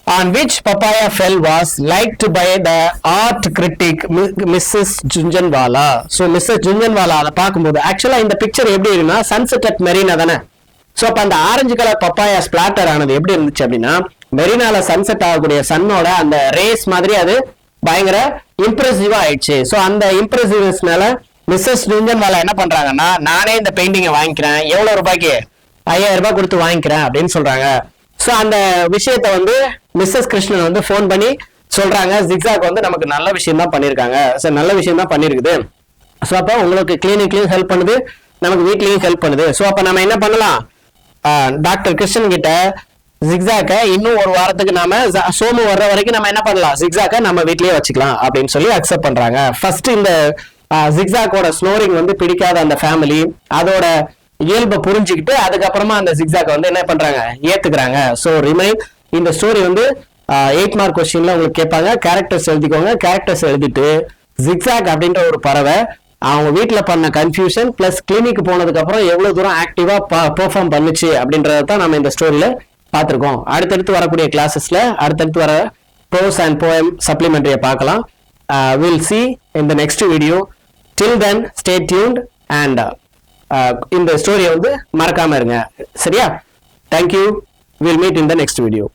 on which papaya fell was liked by the art critic Mrs. Junjanwala. So Mrs. Junjanwala அதை பார்க்கும்போது ஆக்சுவலா இந்த பிக்சர் எப்படி இருக்குன்னா, சன்செட் அட் மெரினா தானே. ஸோ அப்ப அந்த ஆரஞ்சு கலர் பப்பாயா ஸ்பிளாட்டர் ஆனது எப்படி இருந்துச்சு அப்படின்னா, மெரினால சன்செட் ஆகக்கூடிய சன்னோட அந்த ரேஸ் மாதிரி அது பயங்கர இம்ப்ரெசிவா ஆயிடுச்சு. ஸோ அந்த இம்ப்ரெசிவ்னஸ்னால மிஸ்ஸஸ் ஜுஞ்சன்வாலா என்ன பண்றாங்கன்னா, நானே இந்த பெயிண்டிங்கை வாங்கிக்கிறேன், எவ்வளவு ரூபாய்க்கு, 5000 ரூபாய் கொடுத்து வாங்கிக்கிறேன் அப்படின்னு சொல்றாங்க. ஸோ அந்த விஷயத்த வந்து மிஸ்ஸஸ் கிருஷ்ணன் வந்து ஃபோன் பண்ணி சொல்றாங்க, ஜிக்ஸாக் வந்து நமக்கு நல்ல விஷயம் தான் பண்ணியிருக்காங்க, சார் நல்ல விஷயம் தான் பண்ணியிருக்குது. ஸோ அப்போ உங்களுக்கு கிளினிக்லையும் ஹெல்ப் பண்ணுது, நமக்கு வீட்லையும் ஹெல்ப் பண்ணுது. ஸோ அப்போ நம்ம என்ன பண்ணலாம், டாக்டர் கிருஷ்ணன் கிட்ட ஜிக்ஸாக்கை இன்னும் ஒரு வாரத்துக்கு நாம சோமு வர்ற வரைக்கும் நம்ம என்ன பண்ணலாம், ஜிக்ஸாக்கை நம்ம வீட்லயே வச்சுக்கலாம் அப்படின்னு சொல்லி அக்செப்ட் பண்றாங்க. ஃபர்ஸ்ட் இந்த ஜிக்ஸாக்கோட ஸ்னோரிங் வந்து பிடிக்காத அந்த ஃபேமிலி அதோட இயல்பை புரிஞ்சுக்கிட்டு அதுக்கப்புறமா அந்த ஜிக்ஸாக்கை வந்து என்ன பண்றாங்க, ஏத்துக்கிறாங்க. ஸோ ரிமைன் இந்த ஸ்டோரி வந்து 8 மார்க் கொஸ்டின்ல உங்களுக்கு கேட்பாங்க. கேரக்டர்ஸ் எழுதிக்கோங்க. கேரக்டர்ஸ் எழுதிட்டு ஜிக்ஸாக் அப்படின்ற ஒரு பறவை அவங்க வீட்டில் பண்ண கன்ஃபியூஷன் பிளஸ் கிளினிக் போனதுக்கு அப்புறம் எவ்வளவு தூரம் ஆக்டிவா பெர்ஃபார்ம் பண்ணுச்சு அப்படின்றத தான் நம்ம இந்த ஸ்டோரியில பார்த்துருக்கோம். அடுத்தடுத்து வரக்கூடிய கிளாஸஸ்ல அடுத்தடுத்து வர ப்ரோஸ் அண்ட் போயம் சப்ளிமெண்டரியை பார்க்கலாம். We'll see in the next video. Till then, stay tuned and இந்த ஸ்டோரியை வந்து மறக்காம இருங்க. சரியா? Thank you. Will meet in the next video.